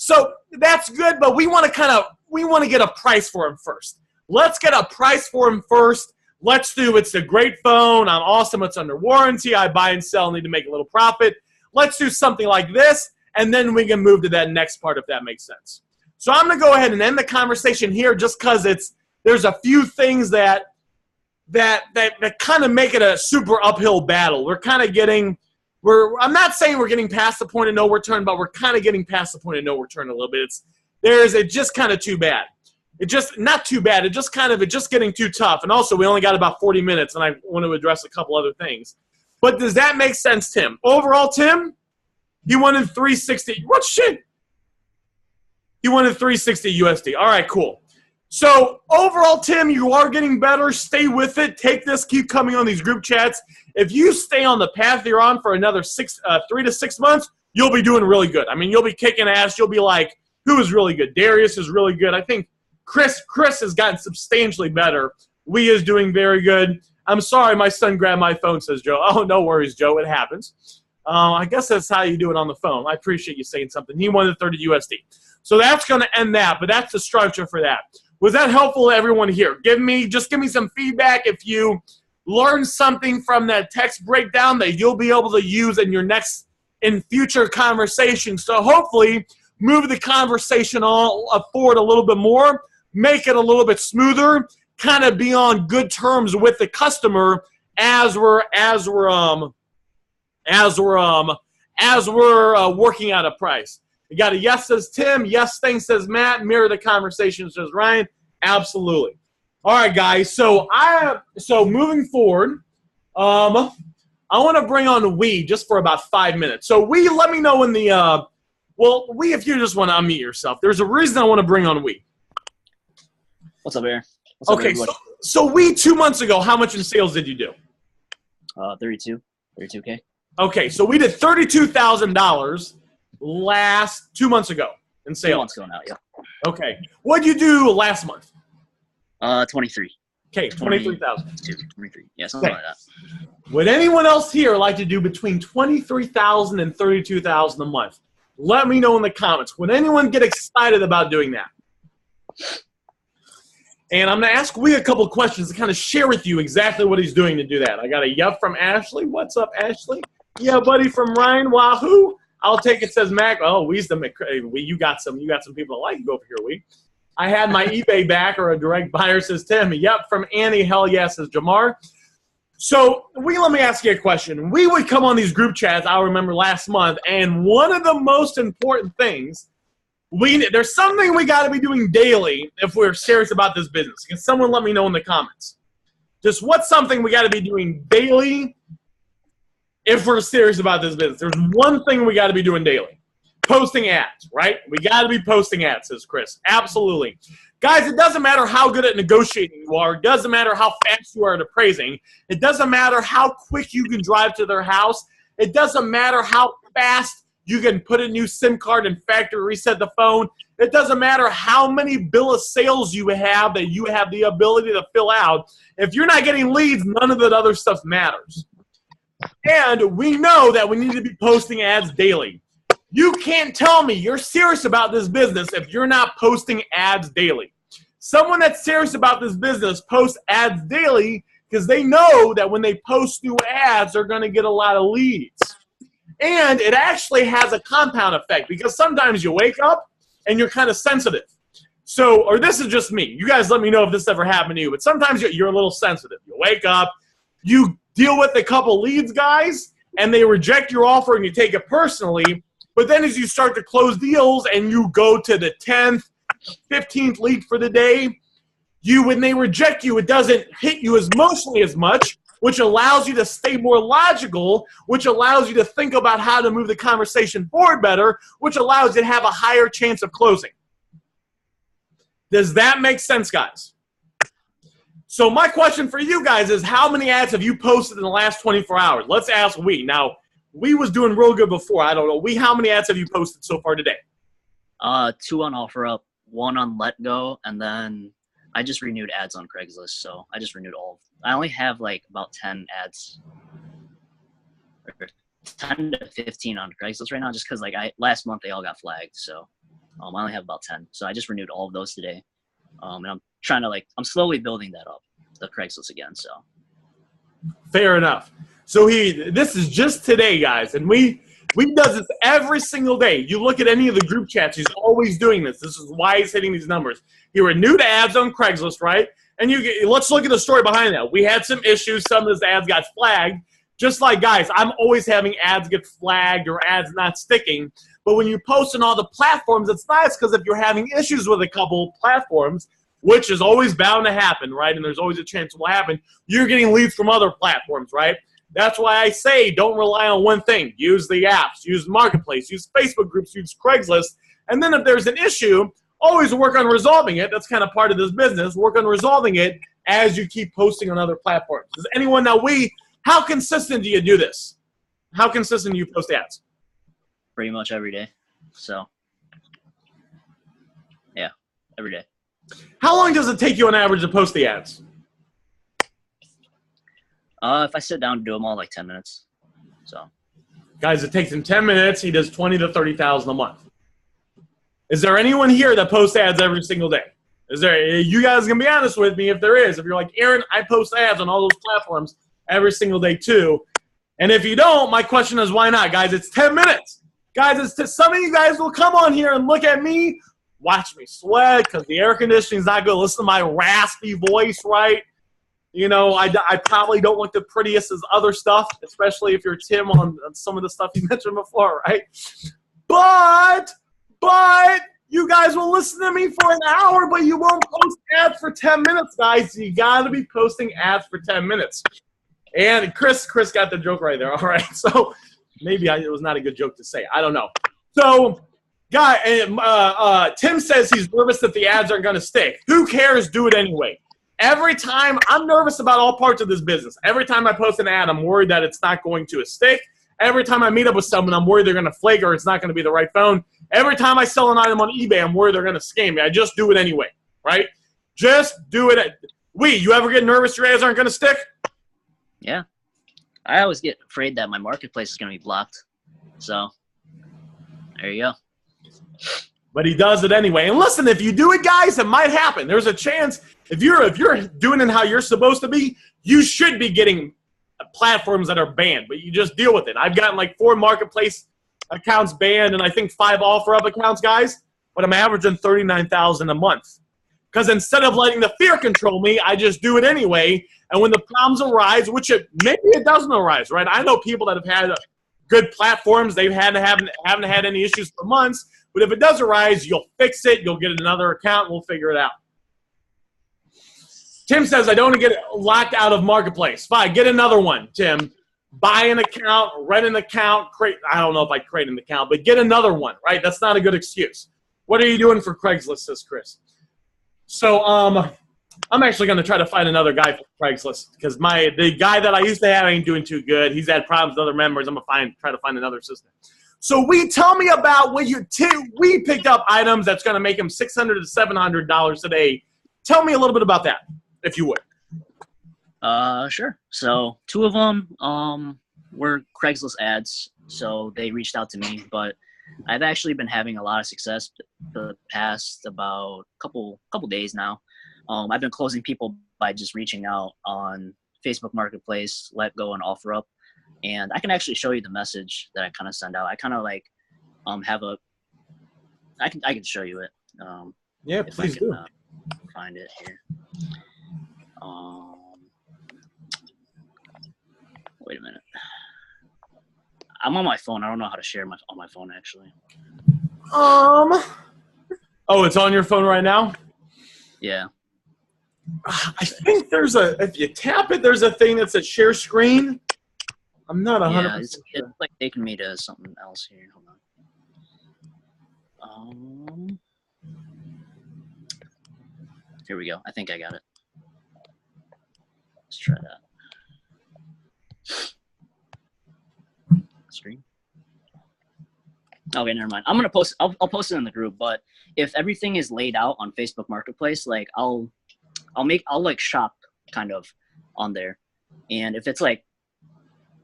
Speaker 1: so that's good, but we want to get a price for him first. Let's get a price for him first. Let's do it's a great phone. I'm awesome. It's under warranty. I buy and sell. Need to make a little profit. Let's do something like this, and then we can move to that next part if that makes sense. So I'm going to go ahead and end the conversation here just because there's a few things that kind of make it a super uphill battle. We're kind of I'm not saying we're getting past the point of no return, but we're kind of getting past the point of no return a little bit. It's just kind of too bad. Not too bad. It's just getting too tough. And also, we only got about 40 minutes, and I want to address a couple other things. But does that make sense, Tim? Overall, Tim, you wanted 360. What shit? You wanted 360 USD. All right, cool. So overall, Tim, you are getting better. Stay with it. Take this. Keep coming on these group chats. If you stay on the path you're on for another 3 to 6 months, you'll be doing really good. I mean, you'll be kicking ass. You'll be like, who is really good? Darius is really good. I think Chris has gotten substantially better. We is doing very good. I'm sorry, my son grabbed my phone, says Joe. Oh, no worries, Joe. It happens. I guess that's how you do it on the phone. I appreciate you saying something. He wanted 30 USD. So that's going to end that, but that's the structure for that. Was that helpful to everyone here? Just give me some feedback if you learned something from that text breakdown that you'll be able to use in future conversations. So hopefully move the conversation forward a little bit more, make it a little bit smoother, kind of be on good terms with the customer as we're working out a price. You got a yes, says Tim. Yes, thanks, says Matt. Mirror the conversation, says Ryan. Absolutely. All right, guys. So moving forward, I want to bring on just for about 5 minutes. So let me know when if you just want to unmute yourself. There's a reason I want to bring on
Speaker 5: What's up, Aaron?
Speaker 1: Okay, so 2 months ago, how much in sales did you do?
Speaker 5: 32K.
Speaker 1: Okay, so we did $32,000 last 2 months ago in sales.
Speaker 5: 2 months ago now, yeah.
Speaker 1: Okay. What did you do last month?
Speaker 5: 23.
Speaker 1: Okay, 23,000.
Speaker 5: 23. Yeah, something like that.
Speaker 1: Would anyone else here like to do between 23,000 and 32,000 a month? Let me know in the comments. Would anyone get excited about doing that? And I'm going to ask a couple of questions to kind of share with you exactly what he's doing to do that. I got a yep from Ashley. What's up, Ashley? Yeah, buddy, from Ryan. Wahoo. I'll take it, says Mac. Oh, you got some people that like you over here, I had my eBay back or a direct buyer, says Tim. Yep, from Annie. Hell yeah, says Jamar. So let me ask you a question. We would come on these group chats, I remember last month, and one of the most important things, there's something we got to be doing daily if we're serious about this business. Can someone let me know in the comments? Just what's something we got to be doing daily if we're serious about this business? There's one thing we got to be doing daily. Posting ads, right? We got to be posting ads, says Chris. Absolutely. Guys, it doesn't matter how good at negotiating you are. It doesn't matter how fast you are at appraising. It doesn't matter how quick you can drive to their house. It doesn't matter how fast you can put a new SIM card and factory reset the phone. It doesn't matter how many bill of sales you have that you have the ability to fill out. If you're not getting leads, none of that other stuff matters. And we know that we need to be posting ads daily. You can't tell me you're serious about this business if you're not posting ads daily. Someone that's serious about this business posts ads daily because they know that when they post new ads, they're going to get a lot of leads. And it actually has a compound effect because sometimes you wake up and you're kind of sensitive. So, or this is just me. You guys let me know if this ever happened to you, but sometimes you're a little sensitive. You wake up, you deal with a couple leads, guys, and they reject your offer and you take it personally. But then as you start to close deals and you go to the 10th, 15th lead for the day, when they reject you, it doesn't hit you as emotionally as much, which allows you to stay more logical, which allows you to think about how to move the conversation forward better, which allows you to have a higher chance of closing. Does that make sense, guys? So my question for you guys is, how many ads have you posted in the last 24 hours? Let's ask we. Now, we was doing real good before. I don't know. How many ads have you posted so far today?
Speaker 5: 2 on OfferUp, 1 on Let Go, and then I just renewed ads on Craigslist. So I just renewed all. I only have like about 10 ads, or 10 to 15 on Craigslist right now, just because like last month they all got flagged. So I only have about 10. So I just renewed all of those today. And I'm trying to I'm slowly building that up, the Craigslist again. So
Speaker 1: fair enough. So this is just today, guys, and we does this every single day. You look at any of the group chats, he's always doing this. This is why he's hitting these numbers. He renewed ads on Craigslist, right? And let's look at the story behind that. We had some issues. Some of his ads got flagged. Just like, guys, I'm always having ads get flagged or ads not sticking. But when you post on all the platforms, it's nice because if you're having issues with a couple platforms, which is always bound to happen, right, and there's always a chance it will happen, you're getting leads from other platforms, right? That's why I say don't rely on one thing. Use the apps. Use Marketplace. Use Facebook groups. Use Craigslist. And then if there's an issue, always work on resolving it. That's kind of part of this business. Work on resolving it as you keep posting on other platforms. Does anyone know how consistent do you do this? How consistent do you post ads?
Speaker 5: pretty much every day. So yeah, every day.
Speaker 1: How long does it take you on average to post the ads?
Speaker 5: If I sit down to do them all, like 10 minutes. So,
Speaker 1: guys, it takes him 10 minutes. He does 20 to 30,000 a month. Is there anyone here that posts ads every single day? Is there? You guys can be honest with me if there is. If you're like, Aaron, I post ads on all those platforms every single day too. And if you don't, my question is, why not? Guys, it's 10 minutes. Guys, some of you guys will come on here and look at me, watch me sweat because the air conditioning is not good. Listen to my raspy voice, right? You know, I probably don't look the prettiest as other stuff, especially if you're Tim on some of the stuff you mentioned before, right? But you guys will listen to me for an hour, but you won't post ads for 10 minutes, guys. You got to be posting ads for 10 minutes. And Chris got the joke right there. All right, so maybe it was not a good joke to say. I don't know. So, Tim says he's nervous that the ads aren't going to stick. Who cares? Do it anyway. Every time, I'm nervous about all parts of this business. Every time I post an ad, I'm worried that it's not going to stick. Every time I meet up with someone, I'm worried they're going to flake or it's not going to be the right phone. Every time I sell an item on eBay, I'm worried they're going to scam me. I just do it anyway, right? Just do it. You ever get nervous your ads aren't going to stick?
Speaker 5: Yeah. I always get afraid that my marketplace is going to be blocked. So, there you go.
Speaker 1: But he does it anyway. And listen, if you do it, guys, it might happen. There's a chance. If you're doing it how you're supposed to be, you should be getting platforms that are banned. But you just deal with it. I've gotten like 4 marketplace accounts banned and I think 5 OfferUp accounts, guys. But I'm averaging $39,000 a month. Because instead of letting the fear control me, I just do it anyway. And when the problems arise, which maybe it doesn't arise, right? I know people that have had good platforms. They haven't had any issues for months. But if it does arise, you'll fix it. You'll get another account. And we'll figure it out. Tim says, I don't want to get locked out of Marketplace. Fine, get another one, Tim. Buy an account, rent an account, I don't know if I create an account, but get another one, right? That's not a good excuse. What are you doing for Craigslist, says Chris. So I'm actually going to try to find another guy for Craigslist because the guy that I used to have ain't doing too good. He's had problems with other members. I'm going to try to find another assistant. So tell me about what we picked up items that's going to make him $600 to $700 today. Tell me a little bit about that, if you would.
Speaker 5: Sure. So 2 of them were Craigslist ads. So they reached out to me, but I've actually been having a lot of success the past about couple days now. I've been closing people by just reaching out on Facebook Marketplace, Let Go, and OfferUp. And I can actually show you the message that I kind of send out. I kind of have a I can show you it.
Speaker 1: Yeah,
Speaker 5: If I
Speaker 1: please
Speaker 5: can
Speaker 1: do.
Speaker 5: find it here. Wait a minute. I'm on my phone. I don't know how to share on my phone actually.
Speaker 1: Oh, it's on your phone right now?
Speaker 5: Yeah.
Speaker 1: I think if you tap it, there's a thing that says share screen. I'm not 100%
Speaker 5: Yeah, it's
Speaker 1: sure.
Speaker 5: like taking me to something else here. Hold on. Here we go. I think I got it. Let's try that. Stream. Okay, never mind. I'm gonna post. I'll post it in the group. But if everything is laid out on Facebook Marketplace, like I'll like shop kind of on there, and if it's like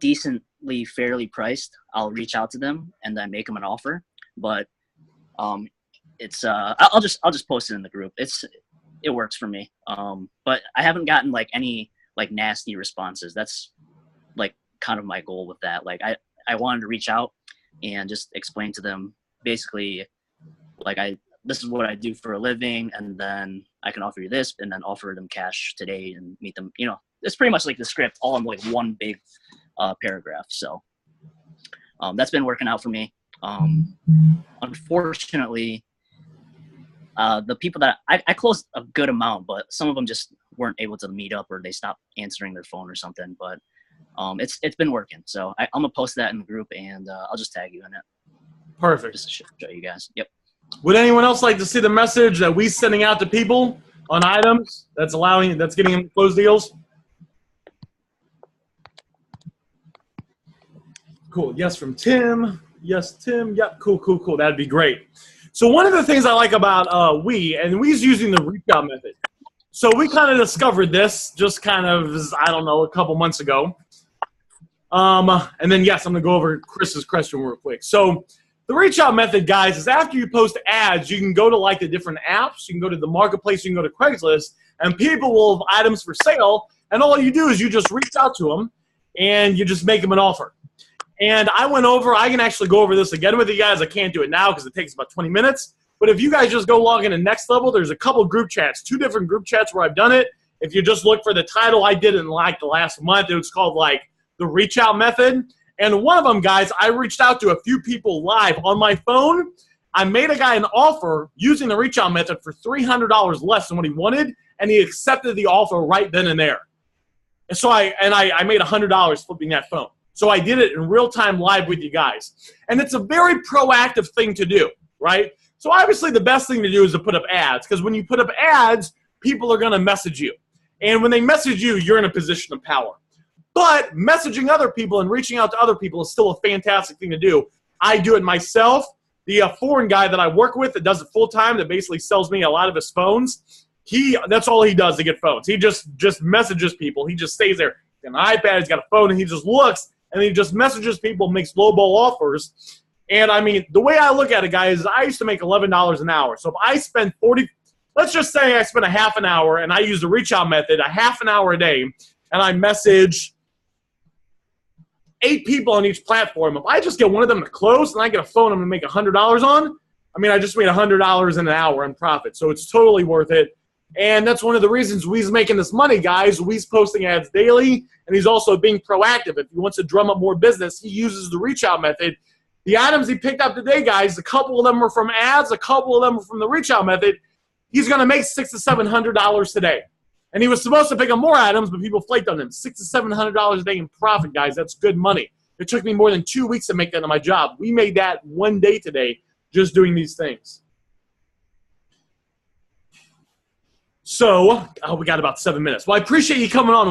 Speaker 5: decently fairly priced, I'll reach out to them and then make them an offer. But it's I'll just post it in the group. It works for me. But I haven't gotten like any like nasty responses. That's like kind of my goal with that. Like I wanted to reach out and just explain to them basically like this is what I do for a living, and then I can offer you this, and then offer them cash today and meet them. You know, it's pretty much like the script all in like one big paragraph. So that's been working out for me. Unfortunately, the people that I closed a good amount, but some of them just weren't able to meet up or they stopped answering their phone or something. But it's been working. So I'm gonna post that in the group, and I'll just tag you in it.
Speaker 1: Perfect.
Speaker 5: Just to show you guys. Yep.
Speaker 1: Would anyone else like to see the message that we sending out to people on items that's getting them to close deals? Cool. Yes, from Tim. Yes, Tim. Yep. Cool. That'd be great. So one of the things I like about we's using the reach out method. So we kind of discovered this just kind of, I don't know, a couple months ago. And then, yes, I'm going to go over Chris's question real quick. So the reach out method, guys, is after you post ads, you can go to like the different apps. You can go to the marketplace. You can go to Craigslist, and people will have items for sale. And all you do is you just reach out to them, and you just make them an offer. And I can actually go over this again with you guys. I can't do it now because it takes about 20 minutes. But if you guys just go log into Next Level, there's a couple group chats, 2 different group chats where I've done it. If you just look for the title, I did it in like the last month. It was called like the reach out method. And one of them, guys, I reached out to a few people live on my phone. I made a guy an offer using the reach out method for $300 less than what he wanted, and he accepted the offer right then and there. And so I made $100 flipping that phone. So I did it in real time live with you guys. And it's a very proactive thing to do, right? So obviously the best thing to do is to put up ads, because when you put up ads, people are going to message you. And when they message you, you're in a position of power. But messaging other people and reaching out to other people is still a fantastic thing to do. I do it myself. The foreign guy that I work with that does it full time, that basically sells me a lot of his phones, that's all he does to get phones. He just messages people. He just stays there. He's got an iPad, he's got a phone, and he just looks, and he just messages people, makes lowball offers. And, I mean, the way I look at it, guys, is I used to make $11 an hour. So if I spend let's just say I spend a half an hour, and I use the reach out method, a half an hour a day, and I message 8 people on each platform. If I just get one of them to close and I get a phone I'm going to make $100 on, I mean, I just made $100 in an hour in profit. So it's totally worth it. And that's one of the reasons We's making this money, guys. We's posting ads daily, and he's also being proactive. If he wants to drum up more business, he uses the reach out method. The items he picked up today, guys, a couple of them were from ads, a couple of them were from the reach out method. He's going to make $600 to $700 today. And he was supposed to pick up more items, but people flaked on him. $600 to $700 a day in profit, guys. That's good money. It took me more than 2 weeks to make that on my job. We made that one day today just doing these things. So, we got about 7 minutes. Well, I appreciate you coming on,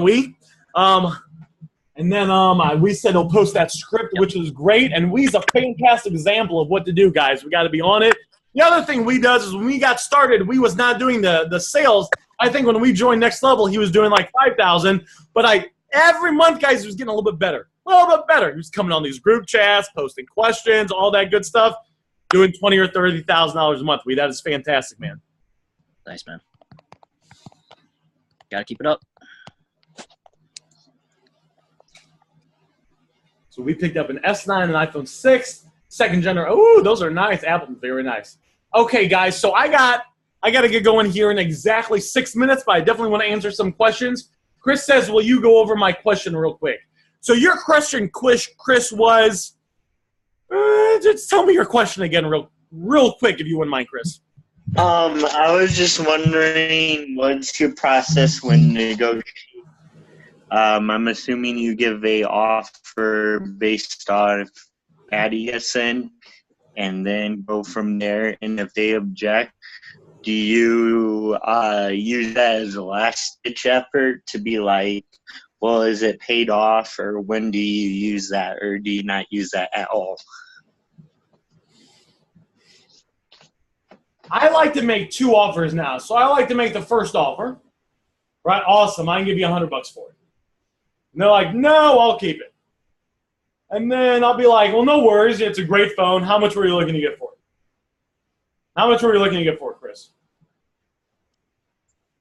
Speaker 1: and then we said he'll post that script, which is great. And We's a fantastic example of what to do, guys. We got to be on it. The other thing We does is when we got started, We was not doing the sales. I think when we joined Next Level, he was doing like 5,000. But every month, guys, he was getting a little bit better. He was coming on these group chats, posting questions, all that good stuff, doing $20,000 or $30,000 a month. That is fantastic, man.
Speaker 5: Nice, man. Gotta keep it up.
Speaker 1: So we picked up an S9 and iPhone 6, second generation. Ooh, those are nice. Apple, very nice. Okay, guys, so I got to get going here in exactly 6 minutes, but I definitely want to answer some questions. Chris says, will you go over my question real quick? So your question, Chris, was, just tell me your question again real quick, if you wouldn't mind, Chris.
Speaker 6: I was just wondering, what's your process when negotiating? I'm assuming you give a offer based on ADSN and then go from there. And if they object, do you use that as a last-ditch effort to be like, well, is it paid off, or when do you use that, or do you not use that at all?
Speaker 1: I like to make 2 offers now. So I like to make the first offer. Right? Awesome. I can give you $100 for it. And they're like, no, I'll keep it. And then I'll be like, well, no worries. It's a great phone. How much were you looking to get for it? How much were you looking to get for it, Chris?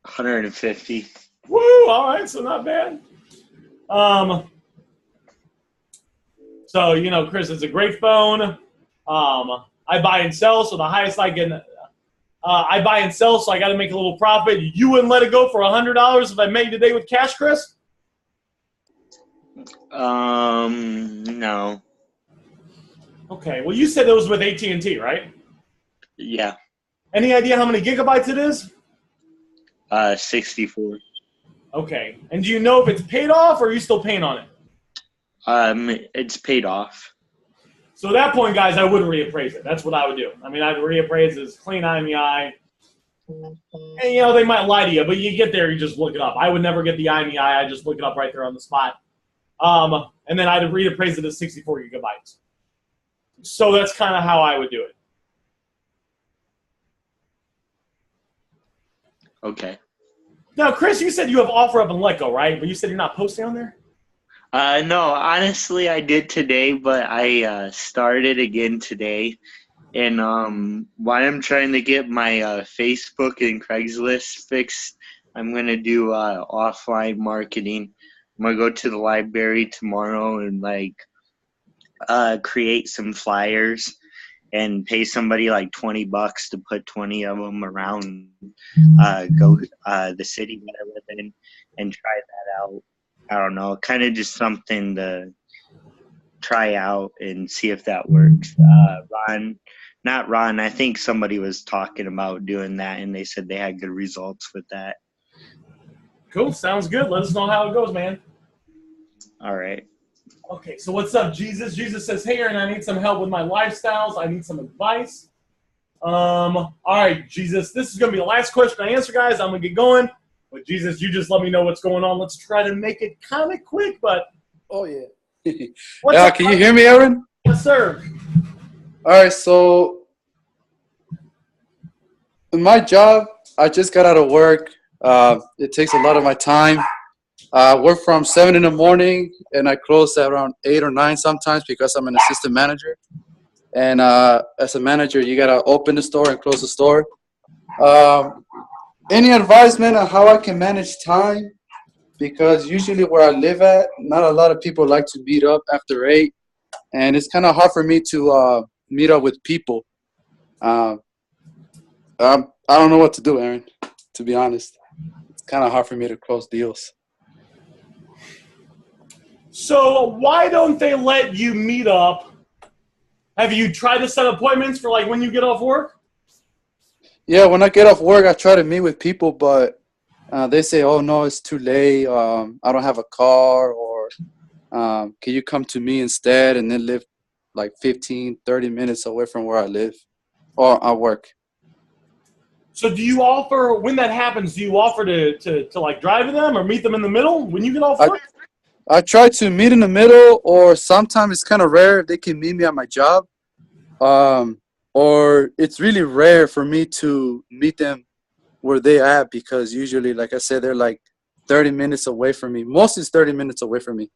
Speaker 6: 150.
Speaker 1: Woo! All right, so not bad. So, Chris, it's a great phone. I buy and sell, so the highest I can I buy and sell, so I got to make a little profit. You wouldn't let it go for $100 if I made today with cash, Chris?
Speaker 6: No.
Speaker 1: Okay, well, you said it was with AT&T, right?
Speaker 6: Yeah.
Speaker 1: Any idea how many gigabytes it is?
Speaker 6: 64.
Speaker 1: Okay, and do you know if it's paid off, or are you still paying on it?
Speaker 6: It's paid off.
Speaker 1: So at that point, guys, I wouldn't reappraise it. That's what I would do. I mean, I'd reappraise it as clean IMEI. And, they might lie to you, but you get there, you just look it up. I would never get the IMEI. I just look it up right there on the spot. And then I'd reappraise it as 64 gigabytes. So that's kind of how I would do it.
Speaker 6: Okay.
Speaker 1: Now, Chris, you said you have offer up and let go, right? But you said you're not posting on there?
Speaker 6: No, honestly, I did today, but I started again today. And while I'm trying to get my Facebook and Craigslist fixed, I'm going to do offline marketing. I'm going to go to the library tomorrow and, create some flyers and pay somebody like $20 to put 20 of them around the city that I live in and try that out. I don't know, kind of just something to try out and see if that works. Not Ron, I think somebody was talking about doing that, and they said they had good results with that.
Speaker 1: Cool, sounds good. Let us know how it goes, man.
Speaker 6: All right.
Speaker 1: Okay, so what's up, Jesus? Jesus says, hey, Aaron, I need some help with my lifestyles. I need some advice. All right, Jesus, this is going to be the last question I answer, guys. I'm going to get going. But, Jesus, you just let me know what's going on. Let's try to make it kind of quick, but...
Speaker 7: Oh, yeah.
Speaker 1: Yeah,
Speaker 7: can you hear me, Aaron?
Speaker 1: Yes, sir.
Speaker 7: All right, so in my job, I just got out of work. It takes a lot of my time. I work from 7 in the morning, and I close at around 8 or 9 sometimes because I'm an assistant manager. And as a manager, you got to open the store and close the store. Any advisement on how I can manage time? Because usually where I live at, not a lot of people like to meet up after 8. And it's kind of hard for me to meet up with people. I don't know what to do, Aaron, to be honest. It's kind of hard for me to close deals.
Speaker 1: So why don't they let you meet up? Have you tried to set appointments for when you get off work?
Speaker 7: Yeah, when I get off work, I try to meet with people, but they say, oh, no, it's too late. I don't have a car, or can you come to me instead and then live 15, 30 minutes away from where I live or I work.
Speaker 1: So do you offer, when that happens, do you offer to drive to them or meet them in the middle when you get off work?
Speaker 7: I try to meet in the middle, or sometimes it's kind of rare if they can meet me at my job. Or it's really rare for me to meet them where they at, because usually, like I said, they're 30 minutes away from me. Most is 30 minutes away from me.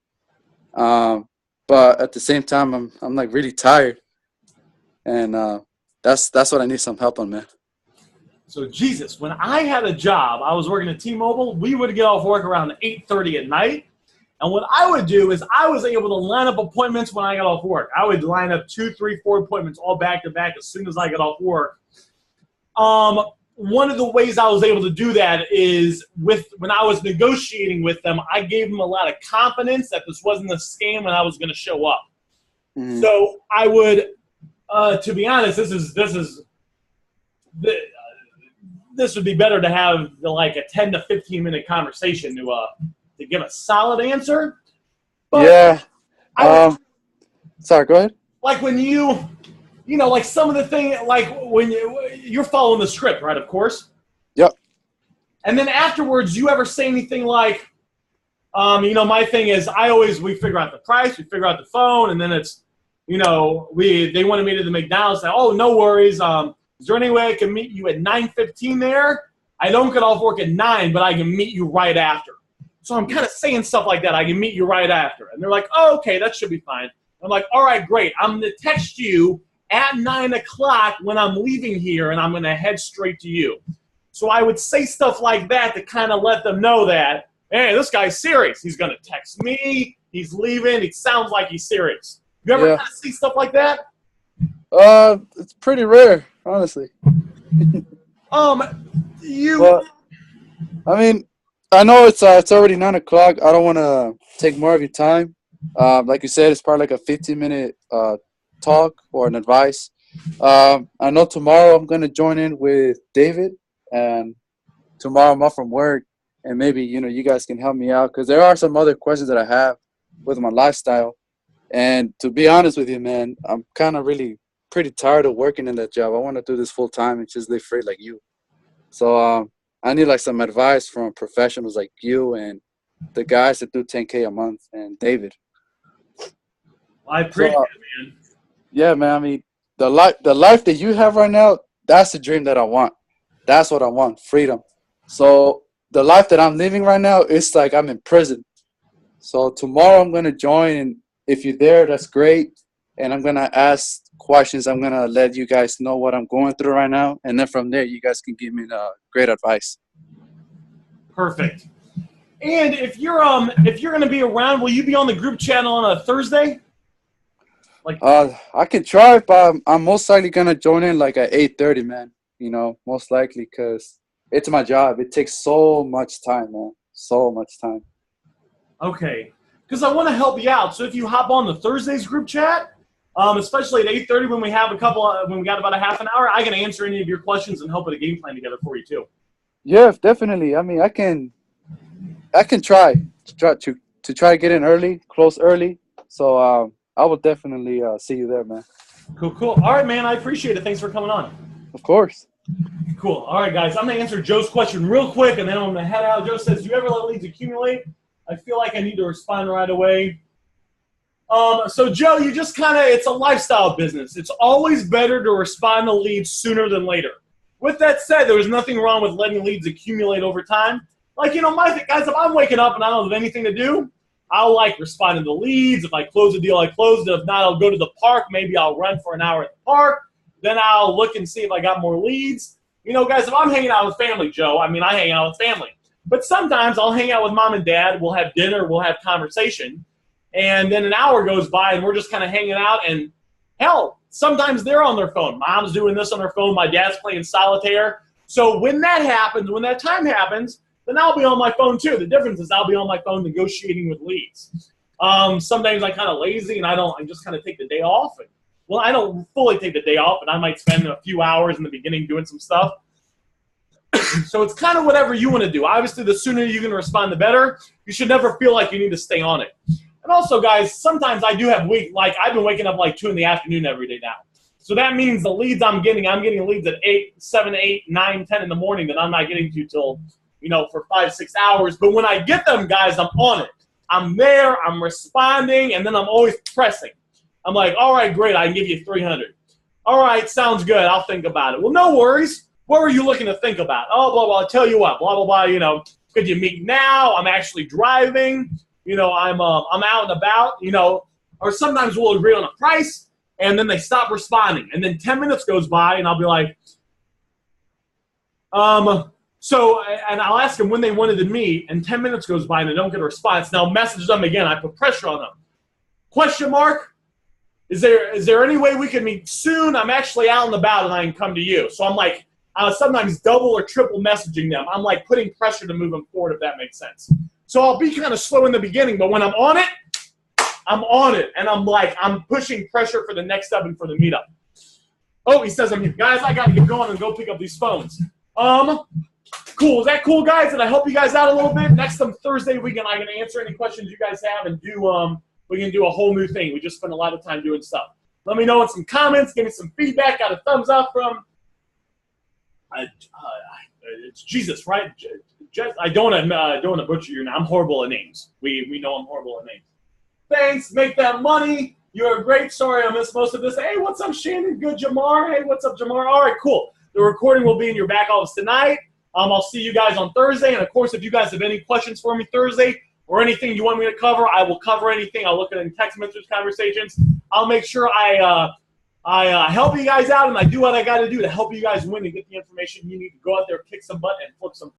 Speaker 7: But at the same time, I'm really tired, and that's what I need some help on, man.
Speaker 1: So Jesus, when I had a job, I was working at T-Mobile. We would get off work around 8:30 at night. And what I would do is I was able to line up appointments when I got off work. I would line up 2, 3, 4 appointments all back to back as soon as I got off work. one of the ways I was able to do that is when I was negotiating with them, I gave them a lot of confidence that this wasn't a scam and I was going to show up.
Speaker 7: Mhm.
Speaker 1: So I would, to be honest, this would be better to have like a 10 to 15 minute conversation to give a solid answer. But
Speaker 7: Yeah.
Speaker 1: I would,
Speaker 7: Sorry, go ahead.
Speaker 1: like when like some of the thing, like when you're following the script, right? Of course.
Speaker 7: Yep.
Speaker 1: And then afterwards, you ever say anything like, my thing is we figure out the price, we figure out the phone, and then it's, they want to meet at the McDonald's. Say, oh, no worries. Is there any way I can meet you at 9:15 there? I don't get off work at 9, but I can meet you right after. So I'm kind of saying stuff like that. I can meet you right after. And they're like, oh, okay, that should be fine. I'm like, all right, great. I'm going to text you at 9 o'clock when I'm leaving here, and I'm going to head straight to you. So I would say stuff like that to kind of let them know that, hey, this guy's serious. He's going to text me. He's leaving. It sounds like he's serious. You ever kind of see stuff like that?
Speaker 7: It's pretty rare, honestly.
Speaker 1: You.
Speaker 7: I mean, I know it's already 9 o'clock. I don't want to take more of your time. Like you said, it's probably like a 15-minute talk or an advice. I know tomorrow I'm gonna join in with David, and tomorrow I'm off from work, and maybe you guys can help me out because there are some other questions that I have with my lifestyle. And to be honest with you, man, I'm kind of really pretty tired of working in that job. I want to do this full time and just live free like you. So I need like some advice from professionals like you and the guys that do 10K a month and David.
Speaker 1: I appreciate it, man.
Speaker 7: Yeah, man. I mean, the life that you have right now, that's the dream that I want. That's what I want, freedom. So the life that I'm living right now, it's like I'm in prison. So tomorrow I'm gonna join, and if you're there, that's great. And I'm gonna ask questions. I'm gonna let you guys know what I'm going through right now, and then from there, you guys can give me great advice.
Speaker 1: Perfect. And if you're gonna be around, will you be on the group channel on a Thursday?
Speaker 7: I can try, but I'm most likely gonna join in like at 8:30, man. Most likely, because it's my job. It takes so much time, man. So much time.
Speaker 1: Okay. Because I want to help you out. So if you hop on the Thursdays group chat, especially at 8:30 when we have when we got about a half an hour, I can answer any of your questions and help put a game plan together for you too.
Speaker 7: Yeah, definitely. I mean, I can try to try to get in early, close early. So I will definitely see you there, man.
Speaker 1: Cool. All right, man. I appreciate it. Thanks for coming on.
Speaker 7: Of course.
Speaker 1: Cool. All right, guys. I'm going to answer Joe's question real quick, and then I'm going to head out. Joe says, do you ever let leads accumulate? I feel like I need to respond right away. So, Joe, you just it's a lifestyle business. It's always better to respond to leads sooner than later. With that said, there was nothing wrong with letting leads accumulate over time. Like, my thing, guys, if I'm waking up and I don't have anything to do, I'll respond to the leads. If I close a deal, I close it. If not, I'll go to the park. Maybe I'll run for an hour at the park. Then I'll look and see if I got more leads. Guys, if I'm hanging out with family, Joe, I hang out with family. But sometimes I'll hang out with mom and dad. We'll have dinner. We'll have conversation. And then an hour goes by and we're just kind of hanging out. And hell, sometimes they're on their phone. Mom's doing this on her phone. My dad's playing solitaire. So when that happens, when that time happens, then I'll be on my phone too. The difference is I'll be on my phone negotiating with leads. Sometimes I'm kind of lazy and I just kind of take the day off. Well, I don't fully take the day off, but I might spend a few hours in the beginning doing some stuff. So it's kind of whatever you want to do. Obviously, the sooner you can respond, the better. You should never feel like you need to stay on it. And also, guys, sometimes I do have I've been waking up 2 in the afternoon every day now. So that means the leads I'm getting leads at 7, 8, 9, 10 in the morning that I'm not getting to till, for 5, 6 hours. But when I get them, guys, I'm on it. I'm there, I'm responding, and then I'm always pressing. I'm like, all right, great, I can give you 300. All right, sounds good, I'll think about it. Well, no worries. What were you looking to think about? Oh, blah, blah, I'll tell you what, blah, blah, blah, could you meet now? I'm actually driving. I'm out and about, or sometimes we'll agree on a price, and then they stop responding. And then 10 minutes goes by, and I'll be like, and I'll ask them when they wanted to meet, and 10 minutes goes by, and I don't get a response. Now, message them again. I put pressure on them. Question mark? Is there any way we can meet soon? I'm actually out and about, and I can come to you. So I'm sometimes double or triple messaging them. I'm like putting pressure to move them forward, if that makes sense. So I'll be kind of slow in the beginning, but when I'm on it, and I'm pushing pressure for the next step and for the meetup. Oh, he says I'm here. Guys, I got to get going and go pick up these phones. Cool. Is that cool, guys? Did I help you guys out a little bit? Next Thursday weekend, I can answer any questions you guys have and we can do a whole new thing. We just spent a lot of time doing stuff. Let me know in some comments. Give me some feedback. Got a thumbs up from it's Jesus, right? I don't want to butcher your name. I'm horrible at names. We know I'm horrible at names. Thanks. Make that money. You're great. Sorry I missed most of this. Hey, what's up, Shannon? Good, Jamar. Hey, what's up, Jamar? All right, cool. The recording will be in your back office tonight. I'll see you guys on Thursday. And, of course, if you guys have any questions for me Thursday or anything you want me to cover, I will cover anything. I'll look at it in text message conversations. I'll make sure I help you guys out, and I do what I got to do to help you guys win and get the information you need to go out there, kick some butt, and flip some